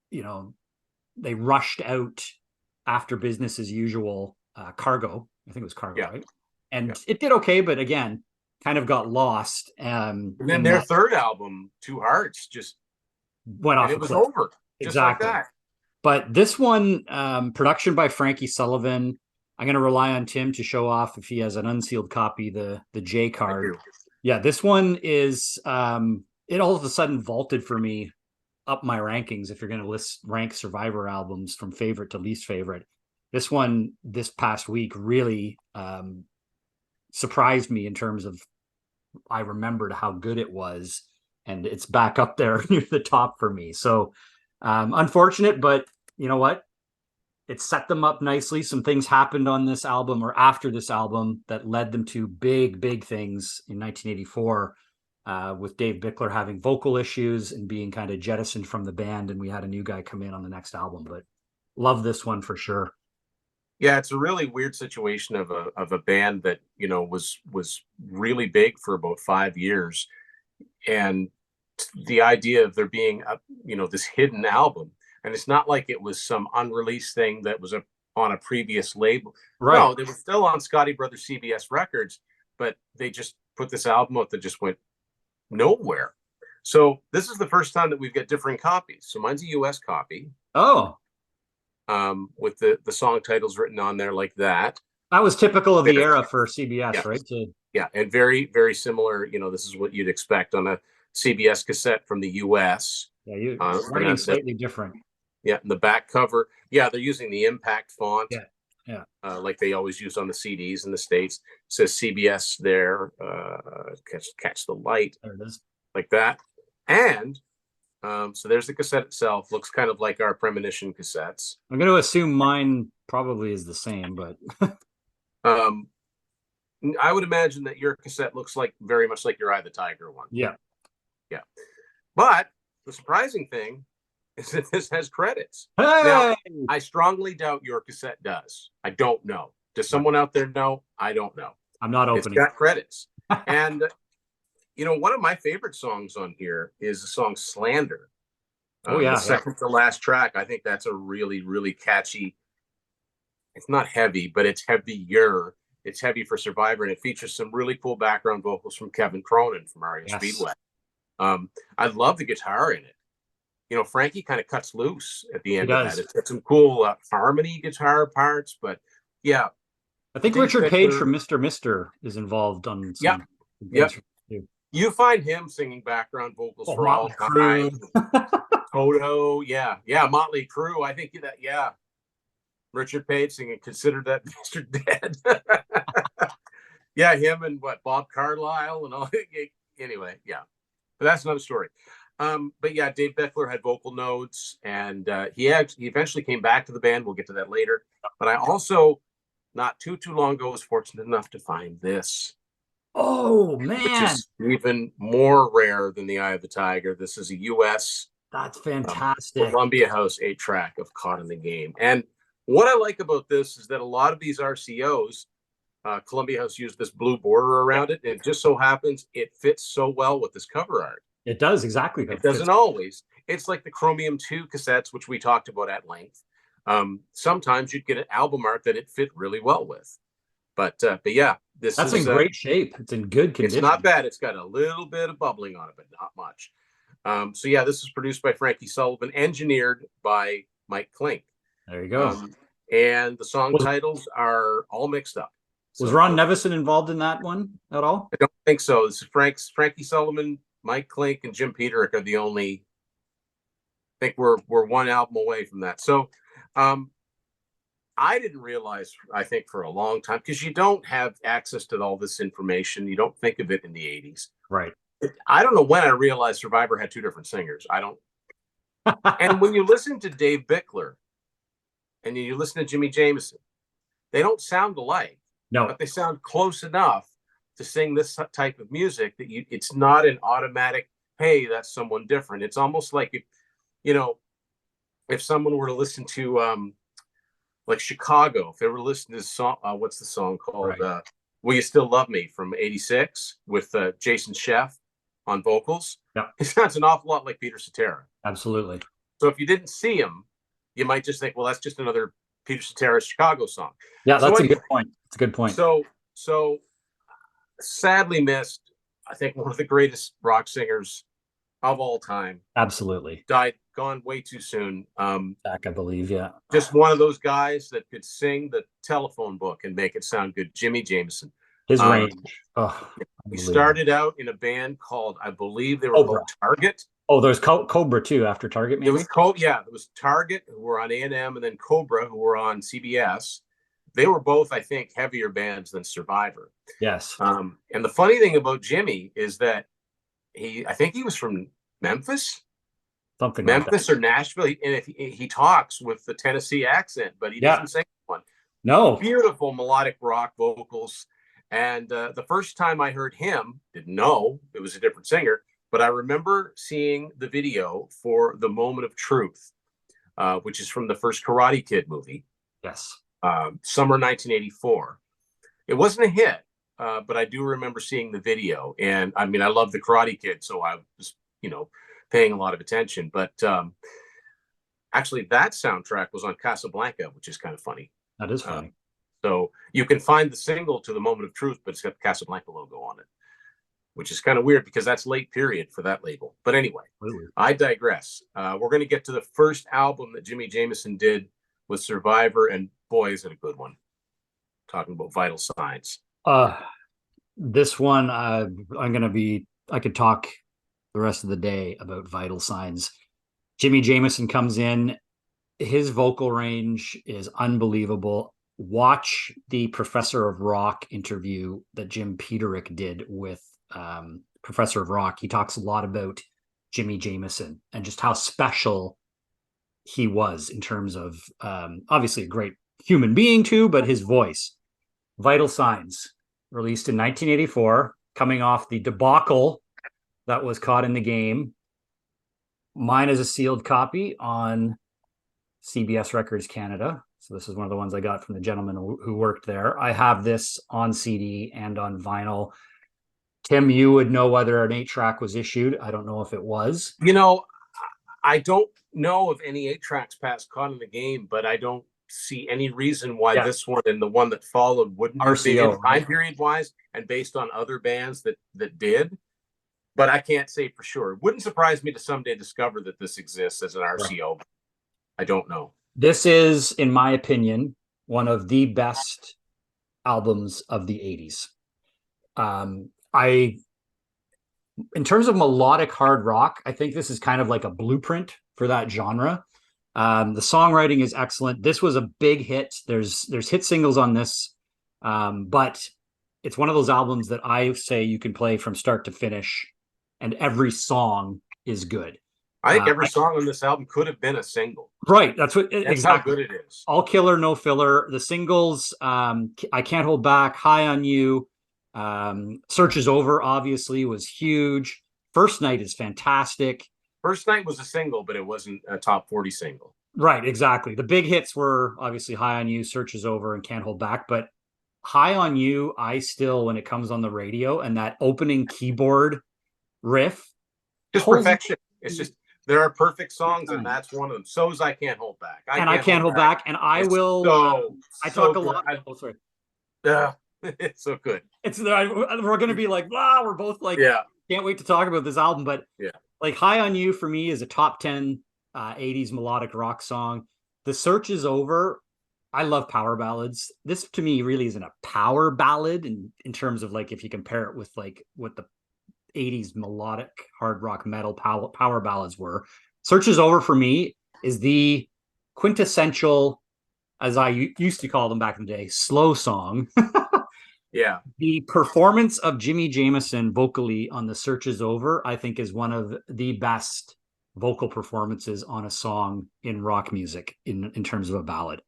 they rushed out after Business as Usual. Cargo, I think it was Cargo, right? And it did okay, but again, kind of got lost. And then their third album, Two Hearts, just went off. It was over. Exactly. Just like that. But this one, production by Frankie Sullivan. I'm going to rely on Tim to show off, if he has an unsealed copy, the J card. Yeah, this one is, it all of a sudden vaulted for me up my rankings. If you're going to rank Survivor albums from favorite to least favorite, this one this past week really surprised me in terms of, I remembered how good it was, and it's back up there near the top for me. So unfortunate, but you know what? It set them up nicely. Some things happened on this album or after this album that led them to big things in 1984. with Dave Bickler having vocal issues and being kind of jettisoned from the band, and we had a new guy come in on the next album. But love this one for sure. Yeah, it's a really weird situation of a band that, was really big for about 5 years, and the idea of there being this hidden album, and it's not like it was some unreleased thing that was on a previous label. Right. No, they were still on Scotty Brothers CBS Records, but they just put this album out that just went nowhere. So this is the first time that we've got different copies. So mine's a US copy. Oh, with the song titles written on there like that. that was typical of the era for CBS, Yeah. right? Yeah, and very, very similar. This is what you'd expect on a CBS cassette from the US. Yeah, writing slightly different. Yeah, and the back cover. Yeah, they're using the impact font. Yeah. Like they always use on the CDs in the States. It says CBS there. Catch the light. There it is. Like that. And so there's the cassette itself. Looks kind of like our Premonition cassettes. I'm going to assume mine probably is the same, but I would imagine that your cassette looks very much like your Eye of the Tiger one. Yeah. But the surprising thing is that this has credits. Hey! Now, I strongly doubt your cassette does. I don't know. Does someone out there know? I don't know. I'm not opening. It's got credits. And one of my favorite songs on here is the song Slander. The second to last track. I think that's a really, really catchy. It's not heavy, but it's heavier. It's heavy for Survivor, and it features some really cool background vocals from Kevin Cronin from REO Speedway. I love the guitar in it. Frankie kind of cuts loose at the end of that. It's got some cool harmony guitar parts, but yeah. I think Richard Page from Mr. Mister is involved on some. Yeah. You find him singing background vocals for all time. Toto, yeah, Motley Crue. I think that, yeah. Richard Page singing "Consider That Mr. Dead." Yeah, him and Bob Carlyle and all. Anyway, yeah, but that's another story. But yeah, Dave Bickler had vocal notes, and he eventually came back to the band. We'll get to that later. But I also, not too long ago, was fortunate enough to find this. Oh man, which is even more rare than the Eye of the Tiger. This is a U.S. That's fantastic. Columbia House 8-track of "Caught in the Game." And what I like about this is that a lot of these RCOs, Columbia House used this blue border around it. And it just so happens it fits so well with this cover art. It does, exactly. It doesn't always. It's like the Chromium 2 cassettes, which we talked about at length. Sometimes you'd get an album art that it fit really well with. But yeah, that's in great shape. It's in good condition. It's not bad. It's got a little bit of bubbling on it, but not much. So yeah, this is produced by Frankie Sullivan, engineered by Mike Klink. There you go. And the song titles are all mixed up. Was Ron Nevison involved in that one at all? I don't think so. This is Frankie Sullivan, Mike Klink, and Jim Peterick are the only. I think we're one album away from that. So I didn't realize, I think, for a long time, because you don't have access to all this information. You don't think of it in the 80s. Right. I don't know when I realized Survivor had two different singers. I don't. And when you listen to Dave Bickler and you listen to Jimmy Jameson, they don't sound alike. No. But they sound close enough to sing this type of music that it's not an automatic, hey, that's someone different. It's almost like if someone were to listen to like Chicago, if they were to listen to this song, what's the song called? Right. Will You Still Love Me from '86 with Jason Scheff on vocals. Yeah. It sounds an awful lot like Peter Cetera. Absolutely. So if you didn't see him, you might just think, well, that's just another Peter Cetera Chicago song. Yeah, that's a good point. It's a good point. So sadly missed, I think, one of the greatest rock singers of all time. Absolutely. Gone way too soon. Back, I believe, yeah. Just one of those guys that could sing the telephone book and make it sound good. Jimmy Jameson. His range. He started out in a band called, I believe they were called Target. Oh, there's Cobra too after Target, maybe? It was Target, who were on A&M, and then Cobra, who were on CBS. They were both, I think, heavier bands than Survivor. Yes. And the funny thing about Jimmy is that I think he was from Memphis. Something Memphis like or Nashville. And he talks with the Tennessee accent, but he doesn't sing one. No. Beautiful melodic rock vocals. And the first time I heard him, didn't know it was a different singer, but I remember seeing the video for The Moment of Truth, which is from the first Karate Kid movie, Yes. summer 1984. It wasn't a hit, but I do remember seeing the video. And I mean, I love the Karate Kid, so I was, paying a lot of attention. But actually, that soundtrack was on Casablanca, which is kind of funny. That is funny. So you can find the single to The Moment of Truth, but it's got the Casablanca logo on it, which is kind of weird because that's late period for that label. But anyway, I digress. We're going to get to the first album that Jimmy Jamison did with Survivor, and boy, is it a good one. Talking about Vital Signs. This one, I could talk the rest of the day about Vital Signs. Jimmy Jamison comes in, his vocal range is unbelievable. Watch the Professor of Rock interview that Jim Peterick did with Professor of Rock. He talks a lot about Jimmy Jamison and just how special he was in terms of obviously a great human being too, but his voice. Vital Signs, released in 1984, coming off the debacle that was Caught in the Game. Mine is a sealed copy on CBS Records Canada. So this is one of the ones I got from the gentleman who worked there. I have this on CD and on vinyl. Tim, you would know whether an 8-track was issued. I don't know if it was. I don't know of any 8-tracks past Caught in the Game, but I don't see any reason why this one and the one that followed wouldn't RCO, be time period wise and based on other bands that did. But I can't say for sure. It wouldn't surprise me to someday discover that this exists as an RCO. Right. I don't know. This is, in my opinion, one of the best albums of the 80s. In terms of melodic hard rock, I think this is kind of like a blueprint for that genre. The songwriting is excellent. This was a big hit. There's hit singles on this, but it's one of those albums that I say you can play from start to finish, and every song is good. I think every song on this album could have been a single. Right. That's exactly how good it is. All killer, no filler. The singles, I Can't Hold Back, High on You, Search is Over, obviously, was huge. First Night is fantastic. First Night was a single, but it wasn't a top 40 single. Right, exactly. The big hits were obviously High on You, Search is Over, and Can't Hold Back. But High on You, I still, when it comes on the radio and that opening keyboard riff. Just perfection. It's just, there are perfect songs, and that's one of them. So is I Can't Hold Back. I Can't Hold Back. And I will. I talk a lot. Oh, sorry. It's so good. We're going to be like, wow, we're both like, can't wait to talk about this album. But like High on You for me is a top 10 80s melodic rock song. The Search is Over. I love power ballads. This to me really isn't a power ballad in terms of like if you compare it with like what the 80s melodic hard rock metal power ballads were. Search is Over for me is the quintessential, as I used to call them back in the day, slow song. Yeah. The performance of Jimmy Jamison vocally on The Search is Over, I think, is one of the best vocal performances on a song in rock music in terms of a ballad.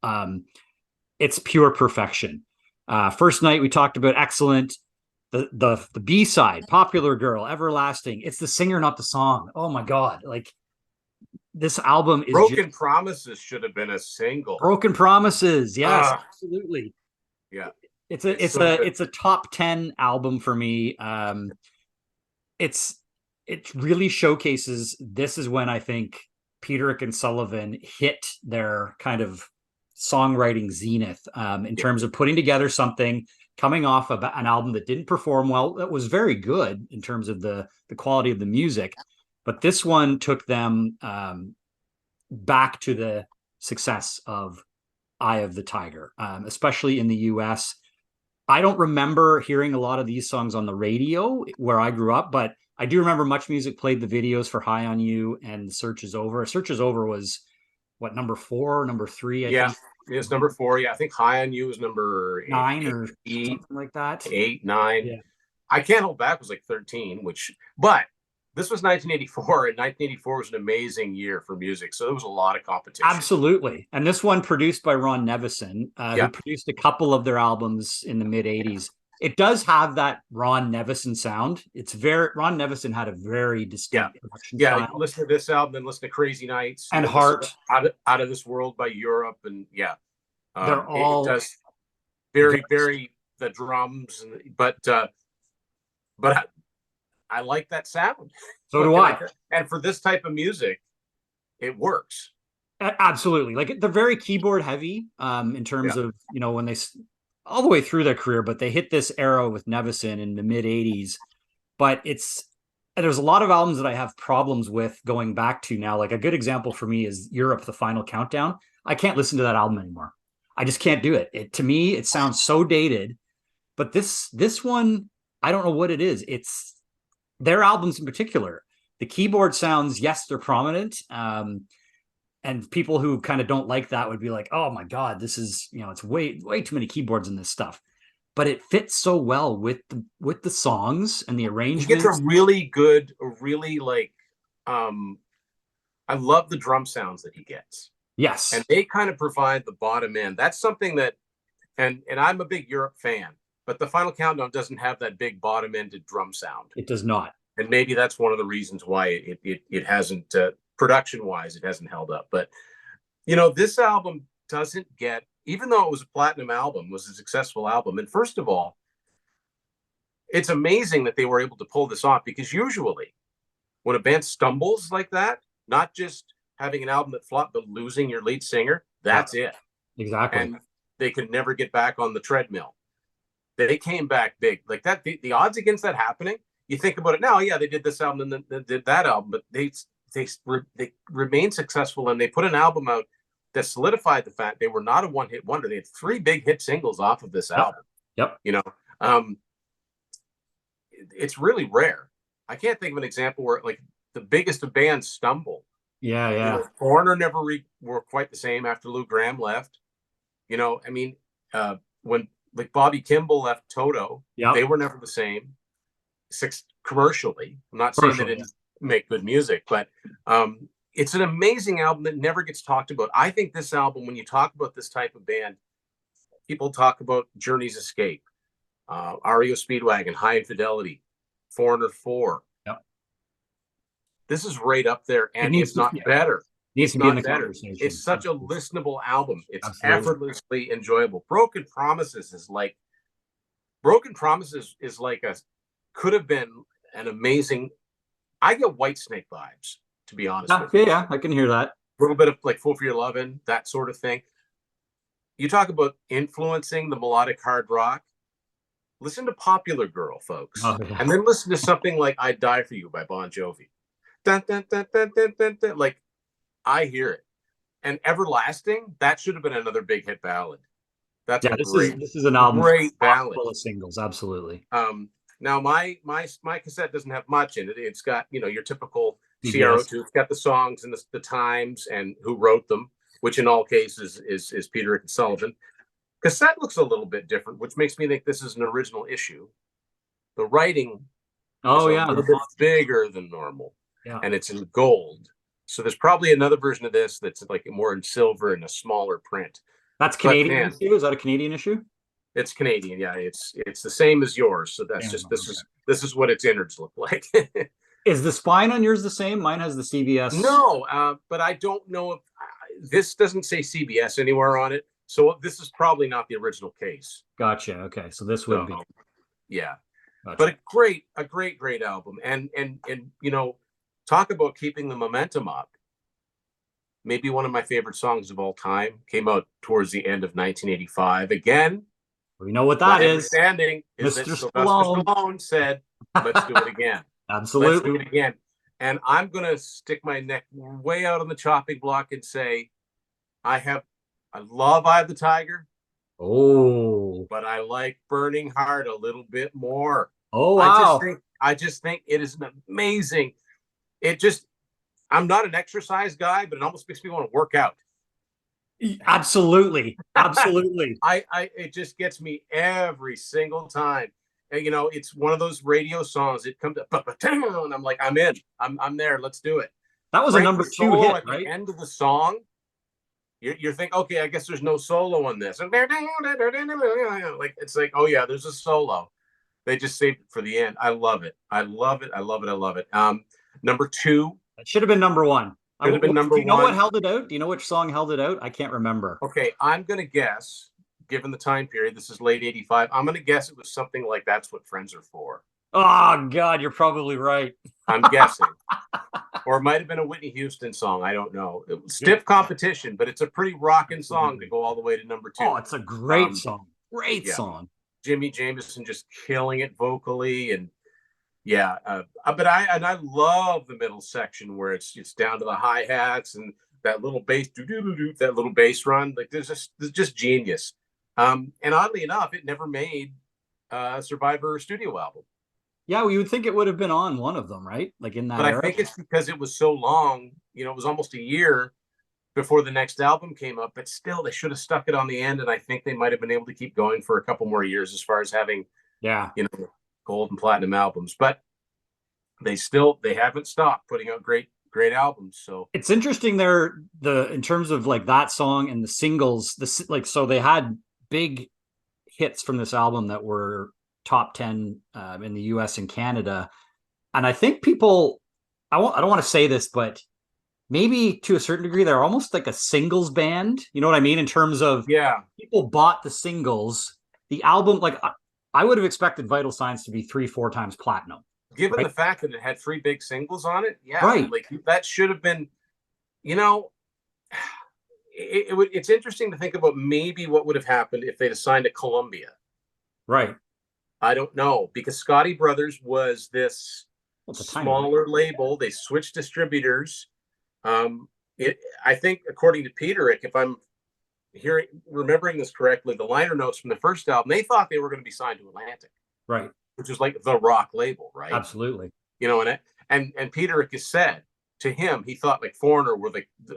It's pure perfection. First Night we talked about, excellent. The B-side, Popular Girl, Everlasting. It's the singer, not the song. Oh my God. Like this album is Broken Promises should have been a single. Broken Promises. Yes, absolutely. Yeah. It's a top 10 album for me. It really showcases, this is when I think Peterick and Sullivan hit their kind of songwriting zenith in terms of putting together something, coming off of an album that didn't perform well, that was very good in terms of the quality of the music. But this one took them back to the success of Eye of the Tiger, especially in the US. I don't remember hearing a lot of these songs on the radio where I grew up, but I do remember Much Music played the videos for High on You and Search is Over. Search is Over was what, number 4, number 3? I think. It's number 4. Yeah, I think High on You was number 9 or something like that. 8, 9. Yeah. I Can't Hold Back was like 13, but this was 1984, and 1984 was an amazing year for music. So there was a lot of competition. Absolutely. And this one produced by Ron Nevison, who produced a couple of their albums in the mid 80s. It does have that Ron Nevison sound. Ron Nevison had a very Yeah. distinct production Yeah. style. Listen to this album, then listen to Crazy Nights And Heart. Out of This World by Europe. And yeah, They're it all does very the drums, but I like that sound. So do I. And for this type of music, it works. Absolutely. Like they're very keyboard heavy in terms of, when they all the way through their career, but they hit this era with Nevison in the mid 80s. But there's a lot of albums that I have problems with going back to now. Like a good example for me is Europe, The Final Countdown. I can't listen to that album anymore. I just can't do it. To me, it sounds so dated. But this one, I don't know what it is. It's their albums in particular. The keyboard sounds, yes, they're prominent. And people who kind of don't like that would be like, oh my God, this is, it's way too many keyboards in this stuff. But it fits so well with the songs and the arrangements. He gets a really good, I love the drum sounds that he gets. Yes. And they kind of provide the bottom end. That's something that, and I'm a big Europe fan, but The Final Countdown doesn't have that big bottom ended drum sound. It does not. And maybe that's one of the reasons why it hasn't, production wise, it hasn't held up. But, this album doesn't get, even though it was a platinum album, was a successful album. And first of all, it's amazing that they were able to pull this off, because usually when a band stumbles like that, not just having an album that flopped, but losing your lead singer, that's it. Exactly. And they could never get back on the treadmill. They came back big. Like that, the odds against that happening, you think about it now, yeah, they did this album and then they did that album, but they remained successful, and they put an album out that solidified the fact they were not a one-hit wonder. They had 3 big hit singles off of this album. Yep. It's really rare. I can't think of an example where like the biggest of bands stumble. Yeah. Foreigner never were quite the same after Lou Gramm left. When like Bobby Kimball left Toto, they were never the same. Commercially, I'm not saying they didn't make good music, but it's an amazing album that never gets talked about. I think this album, when you talk about this type of band, people talk about Journey's Escape, REO Speedwagon, High Infidelity, Foreigner 4. Yep. This is right up there, and it's not better. Needs to be in the conversation. It's such a listenable album. It's effortlessly enjoyable. Broken Promises is like could have been an amazing. I get Whitesnake vibes, to be honest with you. Yeah, I can hear that. A little bit of like Fool for Your Lovin', that sort of thing. You talk about influencing the melodic hard rock. Listen to Popular Girl, folks. And then listen to something like I'd Die For You by Bon Jovi. Dun, dun, dun, dun, dun, dun, dun. Like, I hear it. And Everlasting, that should have been another big hit ballad. That's this is an album great ballad full of singles, absolutely. Now my cassette doesn't have much in it. It's got, your typical CRO2. It's got the songs and the times and who wrote them, which in all cases is Peter Rick and Sullivan. Cassette looks a little bit different, which makes me think this is an original issue. The writing is a little bit bigger than normal. Yeah. And it's in gold. So there's probably another version of this that's like more in silver and a smaller print. That's Canadian issue? Is that a Canadian issue? It's Canadian, yeah. It's the same as yours. So that's this is what its innards look like. Is the spine on yours the same? Mine has the CBS. No, but I don't know if this doesn't say CBS anywhere on it. So this is probably not the original case. Gotcha. Okay, so this would be. Yeah, gotcha. But a great album, and talk about keeping the momentum up. Maybe one of my favorite songs of all time came out towards the end of 1985. Again, we know what that is. Understanding is that Sylvester Stallone said, "Let's do it again." Absolutely, let's do it again. And I'm gonna stick my neck way out on the chopping block and say, I love Eye of the Tiger. Oh, but I like Burning Heart a little bit more. Oh, wow. I just think it is an amazing. I'm not an exercise guy, but it almost makes me want to work out. Absolutely. It just gets me every single time. And, it's one of those radio songs. It comes up, and I'm like, I'm in. I'm there. Let's do it. That was a number 2 hit, right? At the end of the song, you're thinking, okay, I guess there's no solo on this. Like it's like, oh yeah, there's a solo. They just saved it for the end. I love it. I love it. I love it. I love it. Number two It should have been number one. should have been number Do you know what one. held it out? Do you know which song held it out? I can't remember. Okay, I'm gonna guess, given the time period, this is late '85. I'm gonna guess it was something like "That's What Friends Are For." Oh God, you're probably right. I'm guessing, or it might have been a Whitney Houston song. I don't know. It was stiff competition, but it's a pretty rocking song to go all the way to number two. Oh, it's a great song. Great song. Jimmy Jameson just killing it vocally, and yeah, but I love the middle section where it's down to the hi hats and that little bass, that little bass run. Like there's just genius. And oddly enough, it never made a Survivor studio album. Yeah, well, you would think it would have been on one of them, right? Like in that But era. I think it's because it was so long. You know, it was almost a year before the next album came up. But still, they should have stuck it on the end, and I think they might have been able to keep going for a couple more years as far as having, you know, gold and platinum albums. But they haven't stopped putting out great albums. So it's interesting there, in terms of like that song and the singles, so they had big hits from this album that were top 10 in the US and Canada. And I think people, I don't want to say this, but maybe to a certain degree, they're almost like a singles band. You know what I mean? In terms of people bought the singles, the album, like I would have expected Vital Signs to be 3-4 times platinum. Given the fact that it had 3 big singles on it, like that should have been, you know, it's interesting to think about maybe what would have happened if they'd signed to Columbia. Right. I don't know, because Scotty Brothers was this smaller label. They switched distributors. I think, according to Peterick, if I'm remembering this correctly, the liner notes from the first album, they thought they were going to be signed to Atlantic. Right. Which is like the rock label, right? Absolutely. You know, and Peterick has said to him, he thought like Foreigner were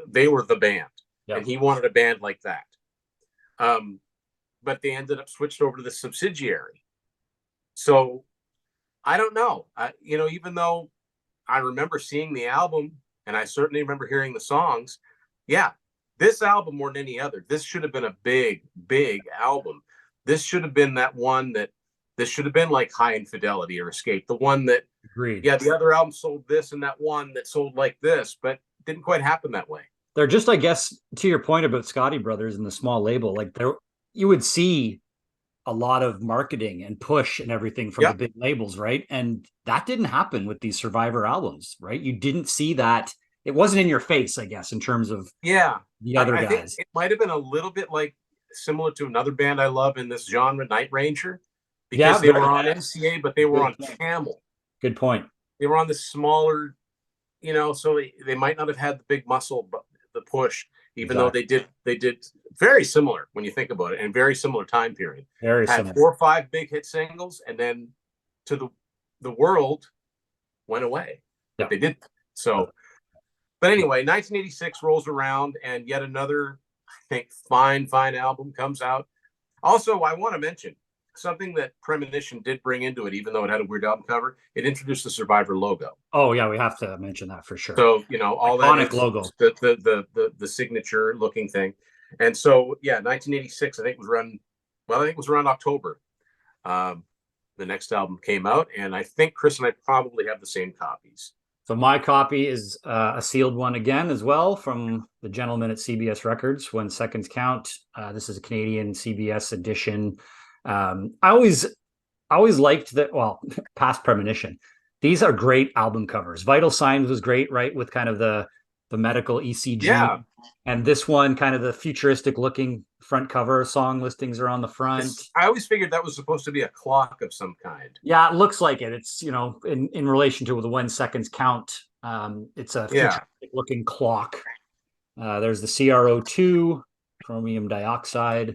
they were the band, and he wanted a band like that. But they ended up switched over to the subsidiary. So I don't know. You know, even though I remember seeing the album and I certainly remember hearing the songs, this album more than any other, this should have been a big, big album. This should have been that one that. This should have been like High Infidelity or Escape, the one that, the other album sold this and that one that sold like this, but didn't quite happen that way. They're just, I guess, to your point about Scotty Brothers and the small label, like you would see a lot of marketing and push and everything from the big labels, right? And that didn't happen with these Survivor albums, right? You didn't see that. It wasn't in your face, I guess, in terms of the other guys. Think it might have been a little bit like similar to another band I love in this genre, Night Ranger. Because they were on MCA, but they were on Camel. Good point. They were on the smaller, you know, so they might not have had the big muscle, but the push, even though they did very similar when you think about it, and very similar time period. Very had similar. 4 or 5 big hit singles, and then to the world went away. But they did so. But anyway, 1986 rolls around, and yet another, I think, fine album comes out. Also, I want to mention something that Premonition did bring into it, even though it had a weird album cover. It introduced the Survivor logo. Oh yeah, we have to mention that for sure. So, you know, all iconic that logo, the signature looking thing. And so 1986, I think was around October. The next album came out, and I think Chris and I probably have the same copies. So my copy is a sealed one again as well, from the gentleman at CBS Records, When Seconds Count. This is a Canadian CBS edition. I always liked that. Well, past Premonition, these are great album covers. Vital Signs was great, right, with kind of the medical ECG, and this one kind of the futuristic looking front cover. Song listings are on the front. I always figured that was supposed to be a clock of some kind. Yeah, it looks like it. It's, you know, in relation to the When Seconds Count, it's a futuristic looking clock. There's the CrO2, chromium dioxide.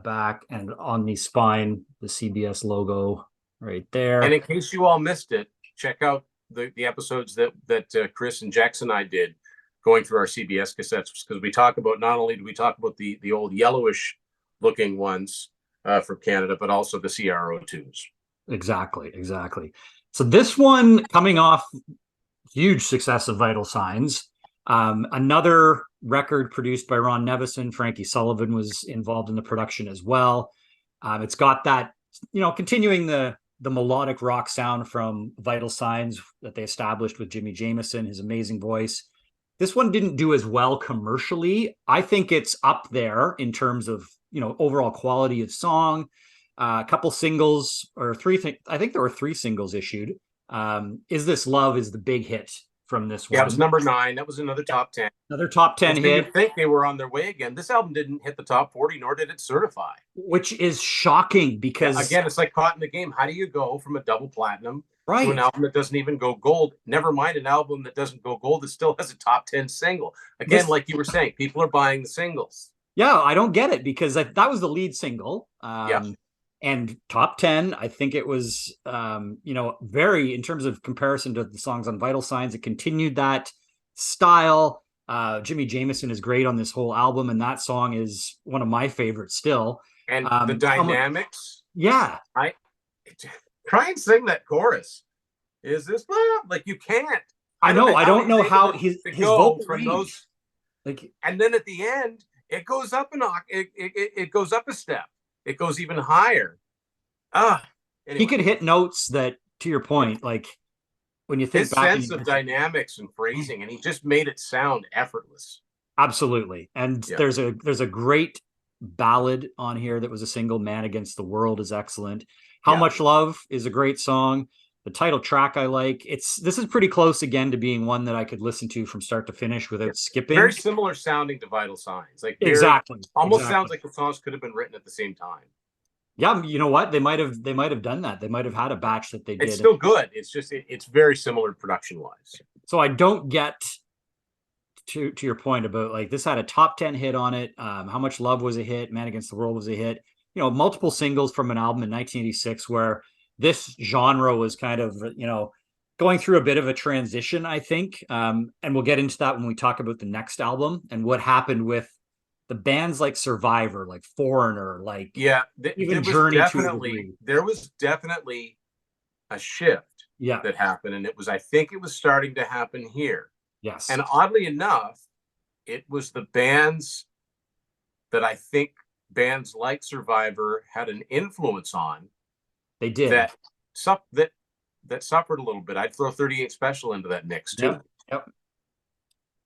Back, and on the spine, the CBS logo right there. And in case you all missed it, check out the episodes that Chris and Jackson and I did going through our CBS cassettes, because we talk about, not only do we talk about the old yellowish looking ones from Canada, but also the CrO2s. Exactly. So this one, coming off huge success of Vital Signs, Another record produced by Ron Nevison. Frankie Sullivan was involved in the production as well. It's got that, continuing the melodic rock sound from Vital Signs that they established with Jimmy Jamison, his amazing voice. This one didn't do as well commercially. I think it's up there in terms of, overall quality of song. A couple singles or three. I think there were 3 singles issued. Is This Love is the big hit from this one. Yeah, it was number 9. That was another top 10. Another top 10 hit. You'd think they were on their way again. This album didn't hit the top 40, nor did it certify. Which is shocking because... Again, it's like caught in the game. How do you go from a double platinum to Right. an album that doesn't even go gold? Never mind an album that doesn't go gold that still has a top 10 single. Again, like you were saying, people are buying the singles. Yeah, I don't get it because that was the lead single. Yeah. And top 10, I think it was, very, in terms of comparison to the songs on Vital Signs, it continued that style. Jimmy Jamison is great on this whole album, and that song is one of my favorites still. And the dynamics. Yeah. I try and sing that chorus. Is this love? Like, you can't. I don't know how his vocal from range. Those, like, and then at the end, it goes up it goes up a step. It goes even higher. Anyway. He could hit notes that, to your point, like when you think his back, sense of dynamics and phrasing, and he just made it sound effortless. Absolutely. And there's a great ballad on here that was a single. Man Against the World is excellent. How Much Love is a great song. The title track I like. This is pretty close again to being one that I could listen to from start to finish without skipping. Very similar sounding to Vital Signs. Like almost sounds like the songs could have been written at the same time. Yeah, you know what? They might have done that. They might have had a batch that they did. It's still good. It's just it's very similar production wise. So I don't get to your point about like this had a top 10 hit on it. How Much Love was a hit. Man Against the World was a hit. Multiple singles from an album in 1986 where this genre was kind of, going through a bit of a transition, I think. And we'll get into that when we talk about the next album and what happened with the bands like Survivor, like Foreigner, like even Journey to a degree. There was definitely a shift that happened. And I think it was starting to happen here. Yes. And oddly enough, it was the bands that I think bands like Survivor had an influence on. They did that suffered a little bit. I'd throw 38 Special into that mix too. Yep.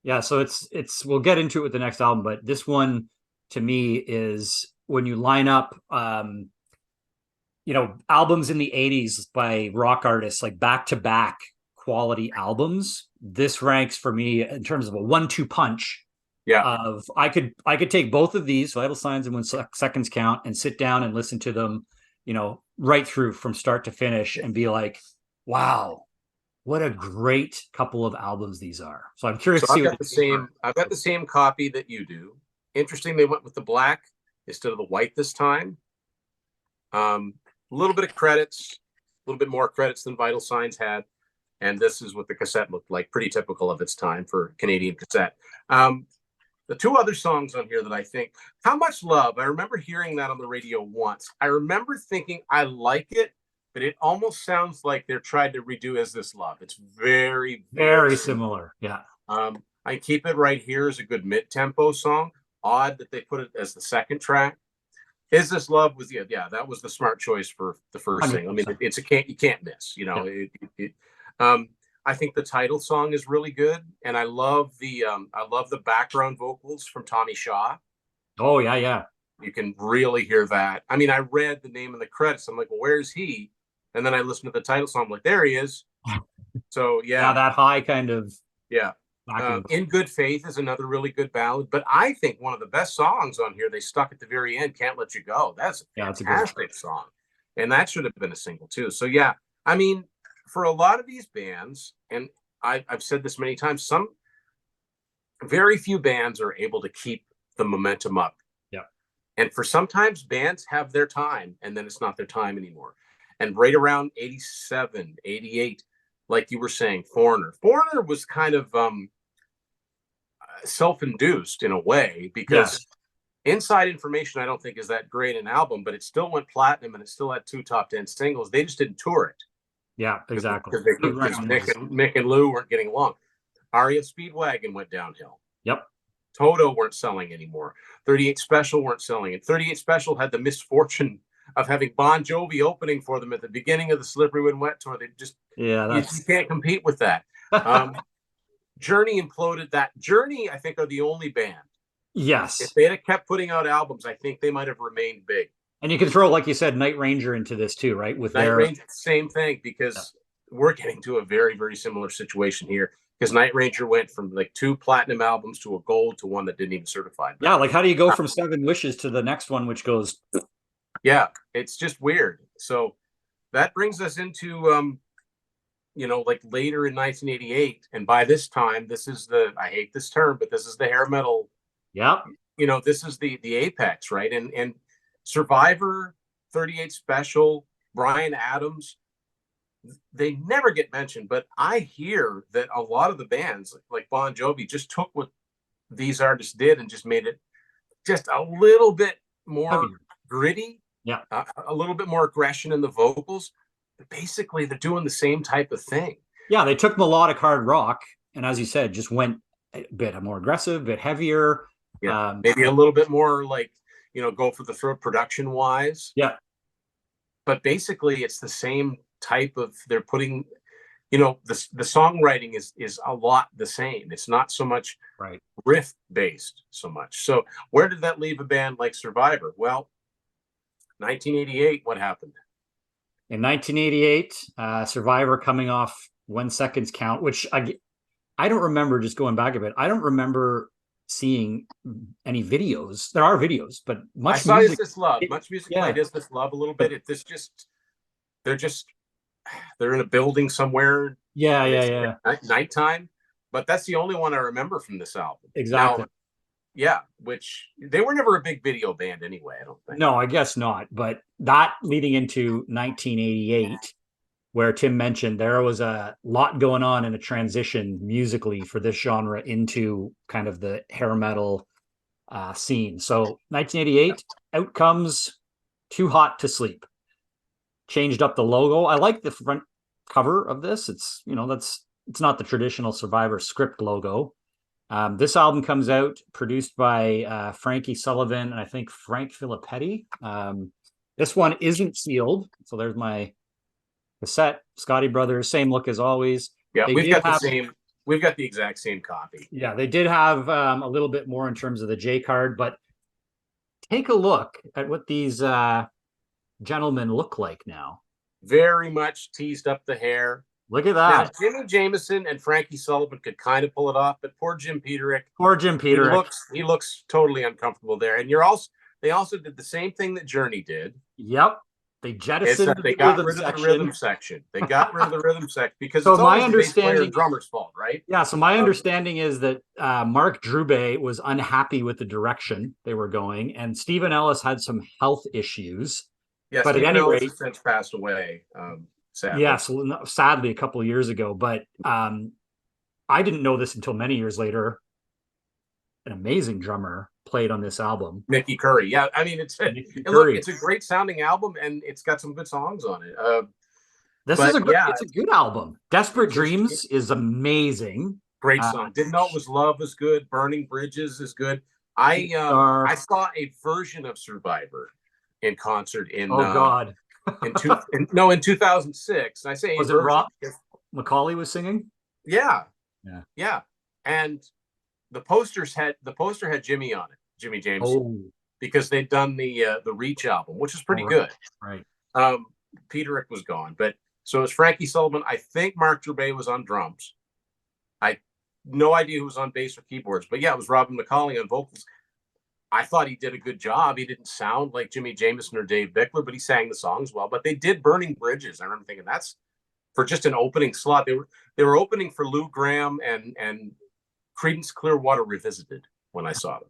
Yeah, so it's we'll get into it with the next album, but this one to me is when you line up albums in the 80s by rock artists, like back-to-back quality albums. This ranks for me in terms of a 1-2 punch. Yeah. Of I could take both of these, Vital Signs and When Seconds Count, and sit down and listen to them, right through from start to finish and be like, wow, what a great couple of albums these are. So I'm curious to see I've got the same copy that you do. Interesting, they went with the black instead of the white this time. A little bit of credits, a little bit more credits than Vital Signs had. And this is what the cassette looked like, pretty typical of its time for Canadian cassette. The 2 other songs on here that I think, How Much Love, I remember hearing that on the radio once. I remember thinking I like it, but it almost sounds like they're trying to redo Is This Love. It's very, very similar. Yeah. I Keep It Right Here is a good mid-tempo song. Odd that they put it as the second track. Is This Love was that was the smart choice for the first thing. I mean, you can't miss. I think the title song is really good, and I love the background vocals from Tommy Shaw. Oh yeah. You can really hear that. I mean, I read the name in the credits. I'm like, well, where's he? And then I listened to the title song. I'm like, there he is. So yeah, that high kind of In Good Faith is another really good ballad. But I think one of the best songs on here they stuck at the very end. Can't Let You Go. That's a fantastic song, and that should have been a single too. So yeah, I mean, for a lot of these bands, and I've said this many times, very few bands are able to keep the momentum up. Yeah. And for sometimes bands have their time and then it's not their time anymore. And right around 87, 88, like you were saying, Foreigner was kind of self-induced in a way because Inside Information, I don't think is that great an album, but it still went platinum and it still had 2 top 10 singles. They just didn't tour it. Yeah, exactly. Because Mick and Lou weren't getting along. REO Speedwagon went downhill. Yep. Toto weren't selling anymore. 38 Special weren't selling it. 38 Special had the misfortune of having Bon Jovi opening for them at the beginning of the Slippery When Wet tour. They just, you can't compete with that. Journey imploded. That Journey, I think, are the only band. Yes. If they had kept putting out albums, I think they might have remained big. And you can throw, like you said, Night Ranger into this too, right? With Night Ranger, same thing, because we're getting to a very, very similar situation here. Because Night Ranger went from like 2 platinum albums to a gold to one that didn't even certify. Yeah, like how do you go from 7 Wishes to the next one, which goes? Yeah, it's just weird. So that brings us into, like later in 1988, and by this time, this is I hate this term, but this is the hair metal. Yeah. This is the apex, right? And Survivor, 38 Special, Bryan Adams, they never get mentioned, but I hear that a lot of the bands like Bon Jovi just took what these artists did and just made it just a little bit more gritty, a little bit more aggression in the vocals. But basically, they're doing the same type of thing. Yeah, they took melodic hard rock, and as you said, just went a bit more aggressive, a bit heavier. Yeah, maybe a little bit more like, go for the throat production wise. Yeah. But basically, it's the same type of, they're putting, the songwriting is a lot the same. It's not so much riff based so much. So where did that leave a band like Survivor? Well, 1988, what happened? In 1988, Survivor coming off 1 Second's Count, which I don't remember, just going back a bit. I don't remember seeing any videos. There are videos, but much I music. Saw Is This Love. Much music played Is This Love a little bit. They're in a building somewhere. Yeah. Nighttime. But that's the only one I remember from this album. Exactly. Now, which they were never a big video band anyway, I don't think. No, I guess not. But that leading into 1988, where Tim mentioned there was a lot going on in a transition musically for this genre into kind of the hair metal scene. So 1988, out comes Too Hot to Sleep. Changed up the logo. I like the front cover of this. It's, it's not the traditional Survivor script logo. This album comes out produced by Frankie Sullivan and I think Frank Filippetti. This one isn't sealed. So there's my cassette, Scotty Brothers, same look as always. Yeah, we've got the exact same copy. Yeah, they did have a little bit more in terms of the J card, but take a look at what these gentlemen look like now. Very much teased up the hair. Look at that. Now, Jimmy Jameson and Frankie Sullivan could kind of pull it off, but poor Jim Peterick. He looks totally uncomfortable there. And they also did the same thing that Journey did. Yep. They jettisoned they got rid of the rhythm section. They got rid of the rhythm section because so it's my always understanding, the drummer's fault, right? Yeah. So my understanding is that Mark Drube was unhappy with the direction they were going, and Stephen Ellis had some health issues. Yeah, but Stephen Ellis has since passed away. Sadly. Yes, sadly, a couple of years ago. But I didn't know this until many years later. An amazing drummer played on this album, Mickey Curry. Yeah, I mean it's a great sounding album, and it's got some good songs on it. It's a good album. Desperate Dreams is amazing. Great song. Didn't Know It Was Love is good. Burning Bridges is good. I saw a version of Survivor in concert in in 2006. I say, was it Rob Macaulay was singing? Yeah. And the poster had Jimmy on it, Jimmy Jameson, because they'd done the Reach album, which is pretty good. Right. Peterick was gone, but so it was Frankie Sullivan. I think Mark Drube was on drums. I no idea who was on bass or keyboards, but yeah, it was Robin Macaulay on vocals. I thought he did a good job. He didn't sound like Jimmy Jameson or Dave Bickler, but he sang the songs well. But they did Burning Bridges. I remember thinking that's for just an opening slot. They were opening for Lou Gramm and Creedence Clearwater Revisited when I saw them.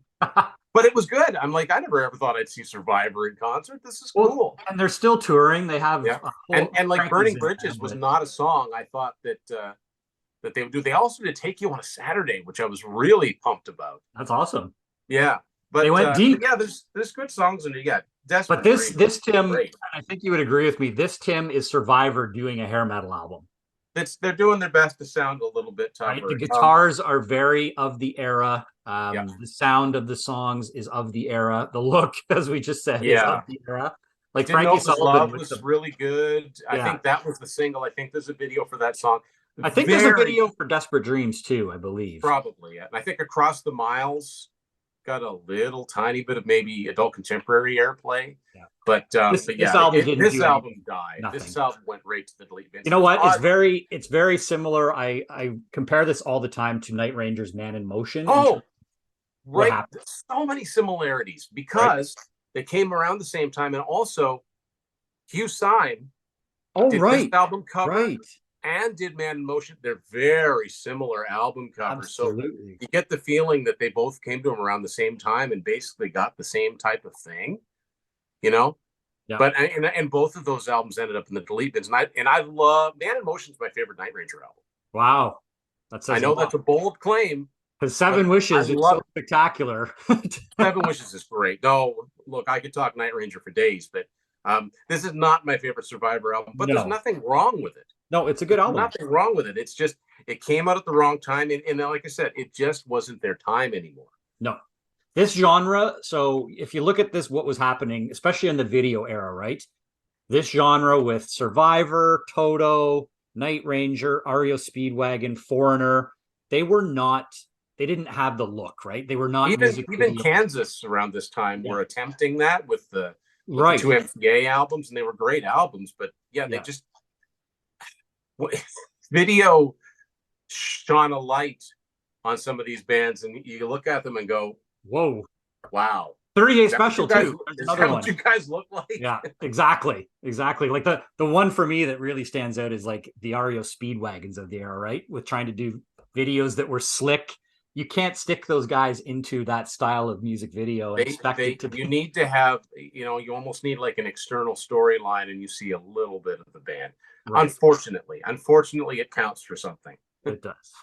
But it was good. I'm like, I never ever thought I'd see Survivor in concert. This is cool. And they're still touring. They have and like Burning Bridges was not a song I thought that they would do. They also did Take You on a Saturday, which I was really pumped about. That's awesome. Yeah. But they went deep. Yeah, there's good songs in it. You got Desperate. But this Tim, I think you would agree with me. This Tim is Survivor doing a hair metal album. they're doing their best to sound a little bit Right, the tougher. guitars are very of the era. Yeah, The sound of the songs is of the era. The look, as we just said, is of yeah. the era. Like Didn't Frankie Know It Was Sullivan Love with was the really good. I yeah. think that was the single. I think there's a video for that song. I think there's a Very video for Desperate Dreams too, I believe. probably. Yeah. And I think Across the Miles got a little tiny bit of maybe adult contemporary airplay. Yeah. But This yeah, album didn't this do album anything. died. Nothing. This album went right to the delete bin. You It know was what? odd. It's very similar. I compare this all the time to Night Ranger's Man in Motion in terms Oh, of what right. happened, There's so many similarities right? because they came around the same time. And also, Hugh Syme Oh, did this right. album cover Right. and did Man in Motion. They're very similar album covers. So Absolutely. you get the feeling that they both came to him around the same time and basically got the same type of thing, you know? Yeah. But and both of those albums ended up in the delete bins. And I love Man in Motion's my favorite Night Ranger album. Wow. That I says a know lot. that's a bold claim, Because but Seven I Wishes is love so it. spectacular. Seven Wishes is great. No, look, I could talk Night Ranger for days, but this is not my favorite Survivor album. But there's No. nothing wrong with it. No, it's a good There's album. nothing wrong with it. It's just it came out at the wrong time, and like I said, it just wasn't their time anymore. No. This genre, so if you look at this, what was happening, especially in the video era, right? This genre with Survivor, Toto, Night Ranger, REO Speedwagon, Foreigner, they were not, they didn't have the look, right? They were not music Even video. Kansas around this time Yeah. were attempting that with the Right. two MCA albums, and they were great albums, but yeah, they Yeah. just video shone a light on some of these bands, and you look at them and go, Whoa. wow. 30 Day Is that what Special you guys, too. There's is another that one. what you guys look like? Yeah, exactly. Exactly. Like the one for me that really stands out is like the REO Speedwagons of the era, right? With trying to do videos that were slick. You can't stick those guys into that style of music video and expect it to be. You need to have, you almost need like an external storyline, and you see a little bit of the band. Right. Unfortunately, it counts for something. It does.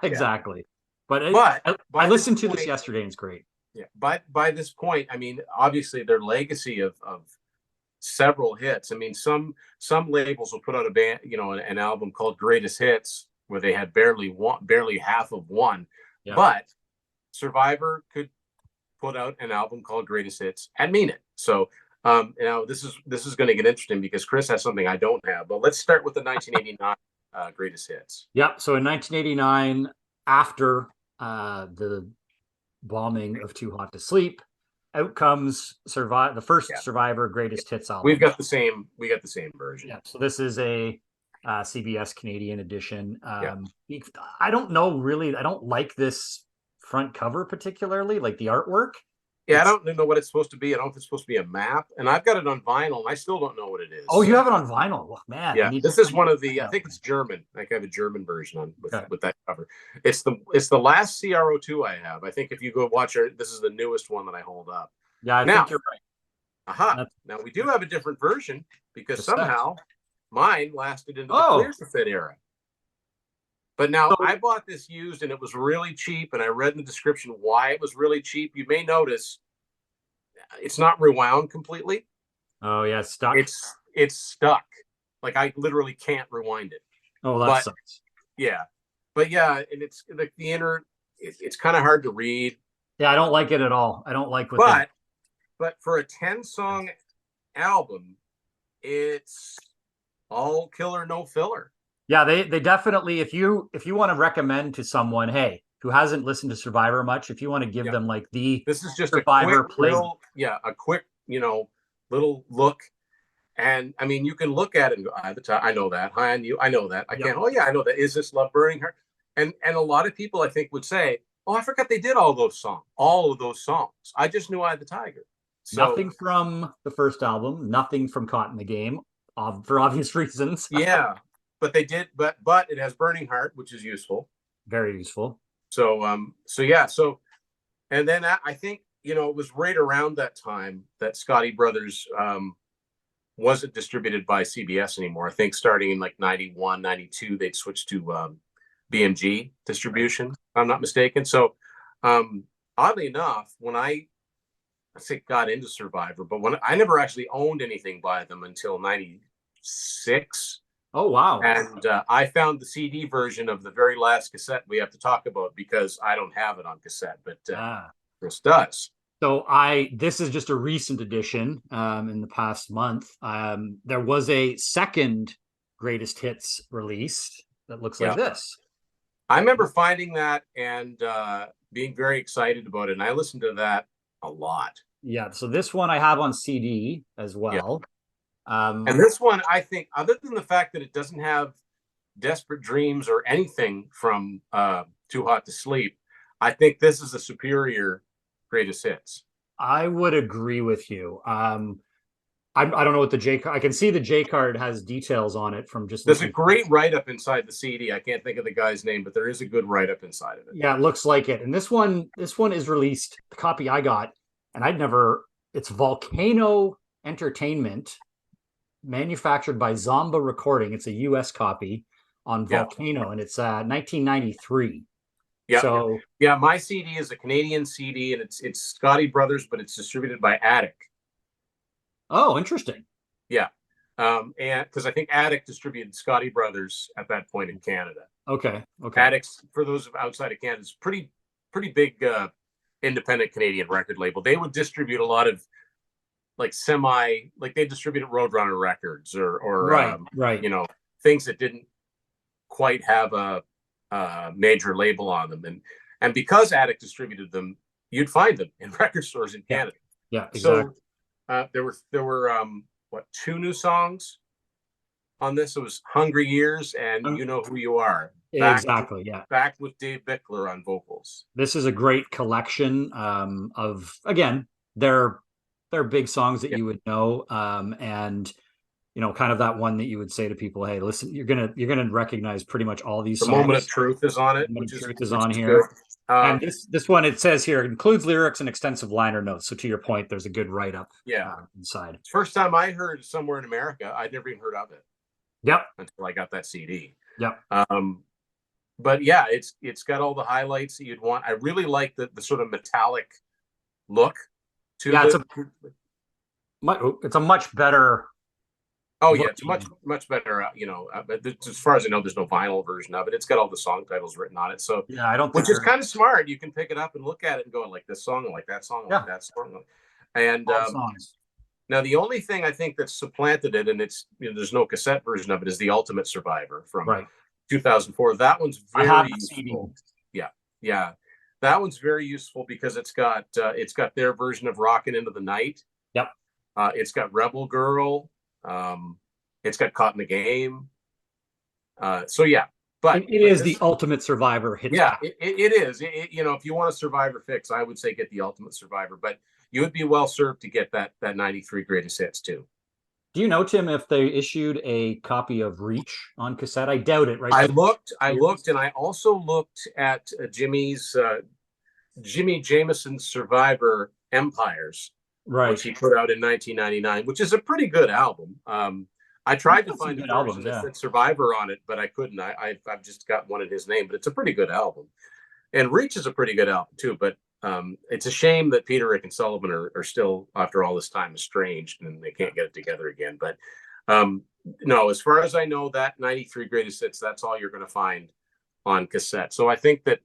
Exactly. But I this listened to this point- yesterday and it's great. Yeah, by this point, I mean, obviously their legacy of several hits. I mean, some labels will put out a band, an album called Greatest Hits where they had barely half of one. Yeah. But Survivor could put out an album called Greatest Hits and mean it. So now this is going to get interesting because Chris has something I don't have. But let's start with the 1989 Greatest Hits. Yep. So in 1989, after the bombing of Too Hot to Sleep, out comes the first Survivor Greatest Hits album. We got the same version. Yeah. So this is a CBS Canadian edition. I don't know really. I don't like this front cover particularly, like the artwork. Yeah, I don't know what it's supposed to be. I don't know if it's supposed to be a map, and I've got it on vinyl, and I still don't know what it is. Oh, you have it on vinyl? Well, man. Yeah, this is one of the. I think it's German. I have a German version with that cover. It's the last CRO2 I have. I think if you go watch it, this is the newest one that I hold up. Yeah, I think you're right. Aha. Now we do have a different version because somehow mine lasted into the Clear Cassette era. But now I bought this used and it was really cheap, and I read in the description why it was really cheap. You may notice it's not rewound completely. Oh yeah, it's stuck. It's stuck. Like I literally can't rewind it. Oh, that sucks. Yeah. But yeah, and it's like the inner it's kind of hard to read. Yeah, I don't like it at all. I don't like what but for a 10-song album, it's all killer, no filler. Yeah, they definitely, if you want to recommend to someone, hey, who hasn't listened to Survivor much, if you want to give them like this is just Survivor a quick little look. And I mean, you can look at it and go, I know that. High on You, I know that. I can't. Oh yeah, I know that. Is This Love Burning Heart? And a lot of people I think would say, oh, I forgot they did all of those songs. I just knew Eye of the Tiger. So, nothing from the first album, nothing from Caught in the Game, for obvious reasons. Yeah, but they did. But it has Burning Heart, which is useful. Very useful. So and then I think it was right around that time that Scotti Brothers wasn't distributed by CBS anymore. I think starting in like 91, 92, they'd switched to BMG distribution, if I'm not mistaken. So oddly enough, when I got into Survivor, but when I never actually owned anything by them until 96. Oh, wow. And I found the CD version of the very last cassette we have to talk about because I don't have it on cassette, but Ah. Chris does. So this is just a recent edition in the past month. There was a second greatest hits released that looks like Yeah. this. I remember finding that and being very excited about it. And I listened to that a lot. Yeah, so this one I have on CD as Yeah. well. And this one, I think, other than the fact that it doesn't have Desperate Dreams or anything from Too Hot to Sleep, I think this is a superior greatest hits. I would agree with you. I don't know what the J card. I can see the J card has details on it from just There's a looking. great write up inside the CD. I can't think of the guy's name, but there is a good write up inside of it. Yeah, it looks like it. And this one is released. The copy I got, and I'd never. It's Volcano Entertainment, manufactured by Zomba Recording. It's a U.S. copy on Yeah. Volcano, and it's 1993. Yeah. So yeah, my CD is a Canadian CD, and it's Scotty Brothers, but it's distributed by Attic. oh, interesting. Yeah. And because I think Attic distributed Scotty Brothers at that point in Canada. Okay. Okay. Addicts, for those outside of Canada, is pretty big independent Canadian record label. They would distribute a lot of like they distributed Roadrunner Records or Right. you know, things that didn't quite have a major label on them, and because Attic distributed them, you'd find them in record stores in Canada. Yeah, exactly. So there were what, 2 new songs on this. It was Hungry Years and You Know Who You Are. Exactly. Yeah. Backed with Dave Bickler on vocals. This is a great collection of, again, they're big songs that you would know, and kind of that one that you would say to people, hey, listen, you're gonna recognize pretty much all these songs. Moment of Truth is on it. Moment of Truth is on here. And this one, it says here, includes lyrics and extensive liner notes. So to your point, there's a good write-up inside. First time I heard Somewhere in America, I'd never even heard of it. Yep. Until I got that CD. Yep. But yeah, it's got all the highlights that you'd want. I really like the sort of metallic look to it. It's a much better. Oh yeah, it's much better. As far as I know, there's no vinyl version of it. It's got all the song titles written on it. So yeah, I don't. Which is kind of smart. You can pick it up and look at it and go, like this song, like that song, like that song. And now the only thing I think that's supplanted it, and it's there's no cassette version of it, is the Ultimate Survivor from 2004. That one's very useful. Yeah, that one's very useful because it's got their version of Rockin' Into the Night. Yep. It's got Rebel Girl. It's got Caught in the Game. So yeah, but it is the Ultimate Survivor hit. Yeah, it is. If you want a Survivor fix, I would say get the Ultimate Survivor, but you would be well served to get that 93 greatest hits too. Do you know, Tim, if they issued a copy of Reach on cassette? I doubt it, right? I looked, and I also looked at Jimmy Jameson's Survivor Empires, which he put out in 1999, which is a pretty good album. I tried to find a version that said Survivor on it, but I couldn't. I've just got one in his name, but it's a pretty good album. And Reach is a pretty good album too, but it's a shame that Peter, Rick, and Sullivan are still, after all this time, estranged and they can't get it together again. But no, as far as I know, that 93 greatest hits, that's all you're going to find on cassette. So I think that,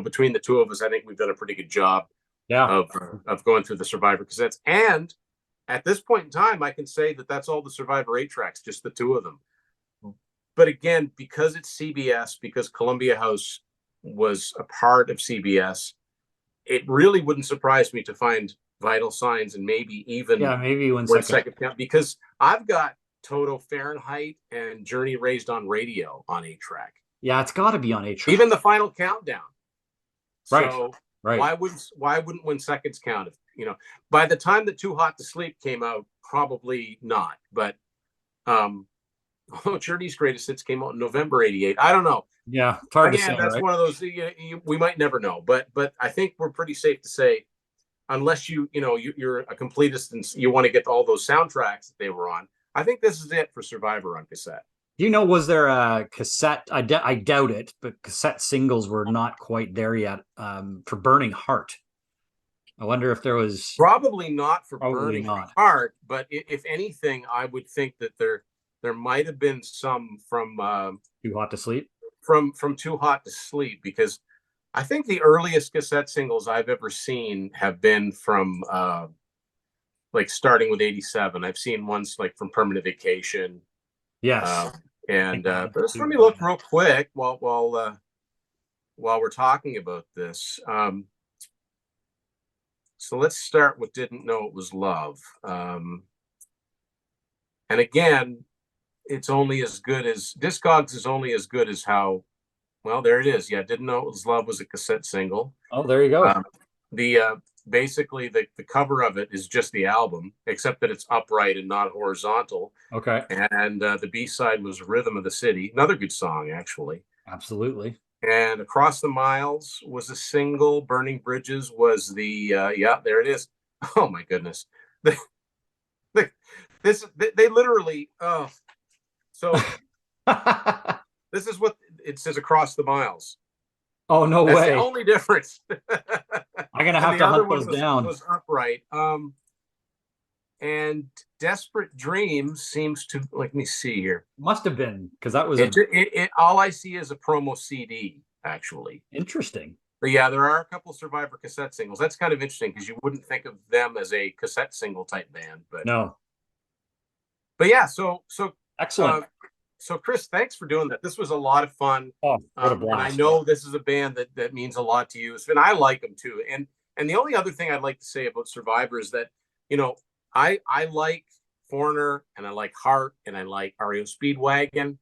between the two of us, I think we've done a pretty good job of going through the Survivor cassettes. And at this point in time, I can say that that's all the Survivor 8 tracks, just the two of them. But again, because it's CBS, because Columbia House was a part of CBS, it really wouldn't surprise me to find Vital Signs and maybe even One Second Count, because I've got Toto Fahrenheit and Journey Raised on Radio on 8 track. Yeah, it's got to be on 8 track. Even the Final Countdown. Right. So why wouldn't When Seconds Count? By the time that Too Hot to Sleep came out, probably not. But Journey's greatest hits came out in November '88. I don't know. Yeah, it's hard to say. That's one of those. We might never know, but I think we're pretty safe to say, unless you're a completist and you want to get all those soundtracks that they were on, I think this is it for Survivor on cassette. Was there a cassette? I doubt it, but cassette singles were not quite there yet for Burning Heart. I wonder if there was. Probably not for Burning Heart, but if anything, I would think that There might have been some Too Hot to Sleep. From Too Hot to Sleep, because I think the earliest cassette singles I've ever seen have been from like starting with '87. I've seen ones like from Permanent Vacation. Yes. And but just let me look real quick while we're talking about this. So let's start with Didn't Know It Was Love. And again, it's only as good as Discogs is only as good as how well. There it is. Yeah, Didn't Know It Was Love was a cassette single. Oh, there you go. The basically the cover of it is just the album, except that it's upright and not horizontal. Okay. And the B-side was Rhythm of the City, another good song actually. Absolutely. And Across the Miles was a single. Burning Bridges was the yeah, there it is. Oh my goodness. They literally so this is what it says, Across the Miles. Oh, no That's way. the only difference. I'm gonna have to hunt those down. Was upright. And Desperate Dreams seems to, let me see here. Must have been, because that was all I see is a promo CD, actually. Interesting. But yeah, there are a couple Survivor cassette singles. That's kind of interesting because you wouldn't think of them as a cassette single type band, but no. But yeah, so excellent. So Chris, thanks for doing that. This was a lot of fun. Oh, what a blast. And I know this is a band that means a lot to you, and I like them too. And the only other thing I'd like to say about Survivor is that, you know, I like Foreigner, and I like Heart, and I like REO Speedwagon.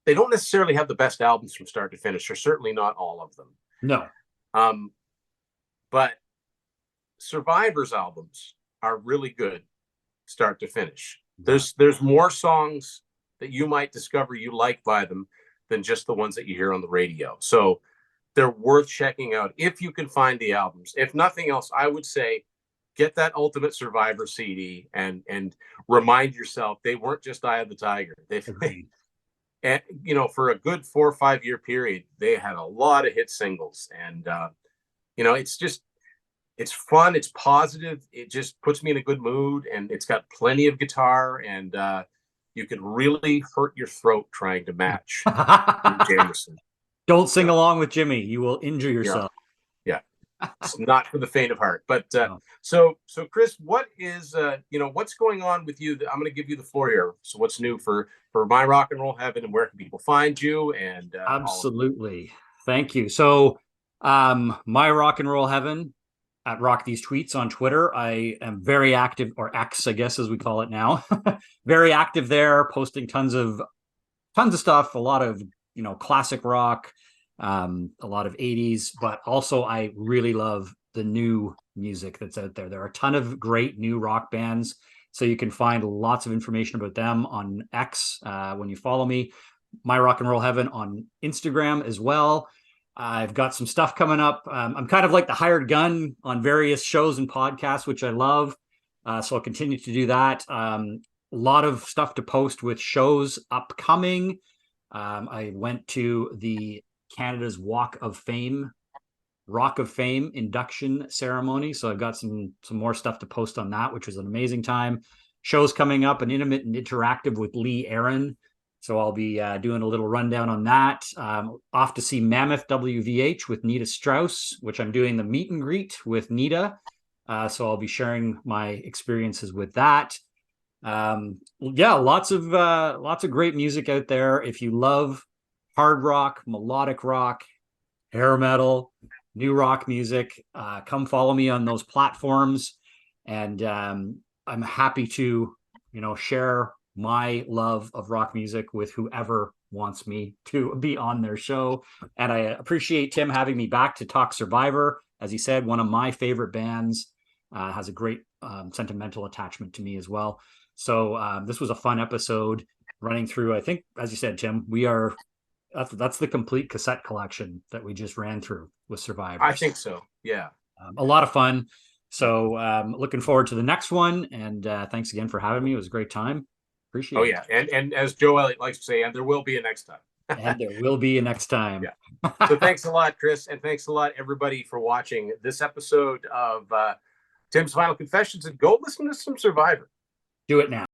They don't necessarily have the best albums from start to finish, or certainly not all of them. No. But Survivor's albums are really good start to finish. There's more songs that you might discover you like by them than just the ones that you hear on the radio. So they're worth checking out if you can find the albums. If nothing else, I would say get that Ultimate Survivor CD and remind yourself they weren't just Eye of the Tiger. And you know, for a good 4 or 5 year period, they had a lot of hit singles, and you know, it's fun, it's positive, it just puts me in a good mood, and it's got plenty of guitar, and you can really hurt your throat trying to match Jameson. Don't sing along with Jimmy, you will injure yourself. Yeah. It's not for the faint of heart. But no. So Chris, what is you know, what's going on with you? I'm going to give you the floor here. So what's new for My Rock and Roll Heaven, and where can people find you? And absolutely, thank you. So My Rock and Roll Heaven at Rock These Tweets on Twitter. I am very active, or X, I guess, as we call it now. Very active there, posting tons of stuff, a lot of, you know, classic rock, a lot of 80s, but also I really love the new music that's out there. There are a ton of great new rock bands, so you can find lots of information about them on X when you follow me. My Rock and Roll Heaven on Instagram as well. I've got some stuff coming up. I'm kind of like the hired gun on various shows and podcasts, which I love. So I'll continue to do that. A lot of stuff to post with shows upcoming. I went to the Canada's Rock of Fame induction ceremony. So I've got some more stuff to post on that, which was an amazing time. Shows coming up, an intimate and interactive with Lee Aaron. So I'll be doing a little rundown on that. Off to see Mammoth WVH with Nita Strauss, which I'm doing the meet and greet with Nita. So I'll be sharing my experiences with that. Yeah, lots of great music out there. If you love hard rock, melodic rock, hair metal, new rock music, come follow me on those platforms. And I'm happy to, you know, share my love of rock music with whoever wants me to be on their show. And I appreciate Tim having me back to talk Survivor. As he said, one of my favorite bands, has a great sentimental attachment to me as well. So this was a fun episode running through. I think, as you said, Tim, that's the complete cassette collection that we just ran through with Survivor. I think so. Yeah. A lot of fun. So looking forward to the next one. And thanks again for having me. It was a great time. Appreciate it. Oh, yeah. And as Joe Elliott likes to say, and there will be a next time. And there will be a next time. Yeah. So thanks a lot, Chris. And thanks a lot, everybody, for watching this episode of Tim's Final Confessions. And go listen to some Survivor. Do it now.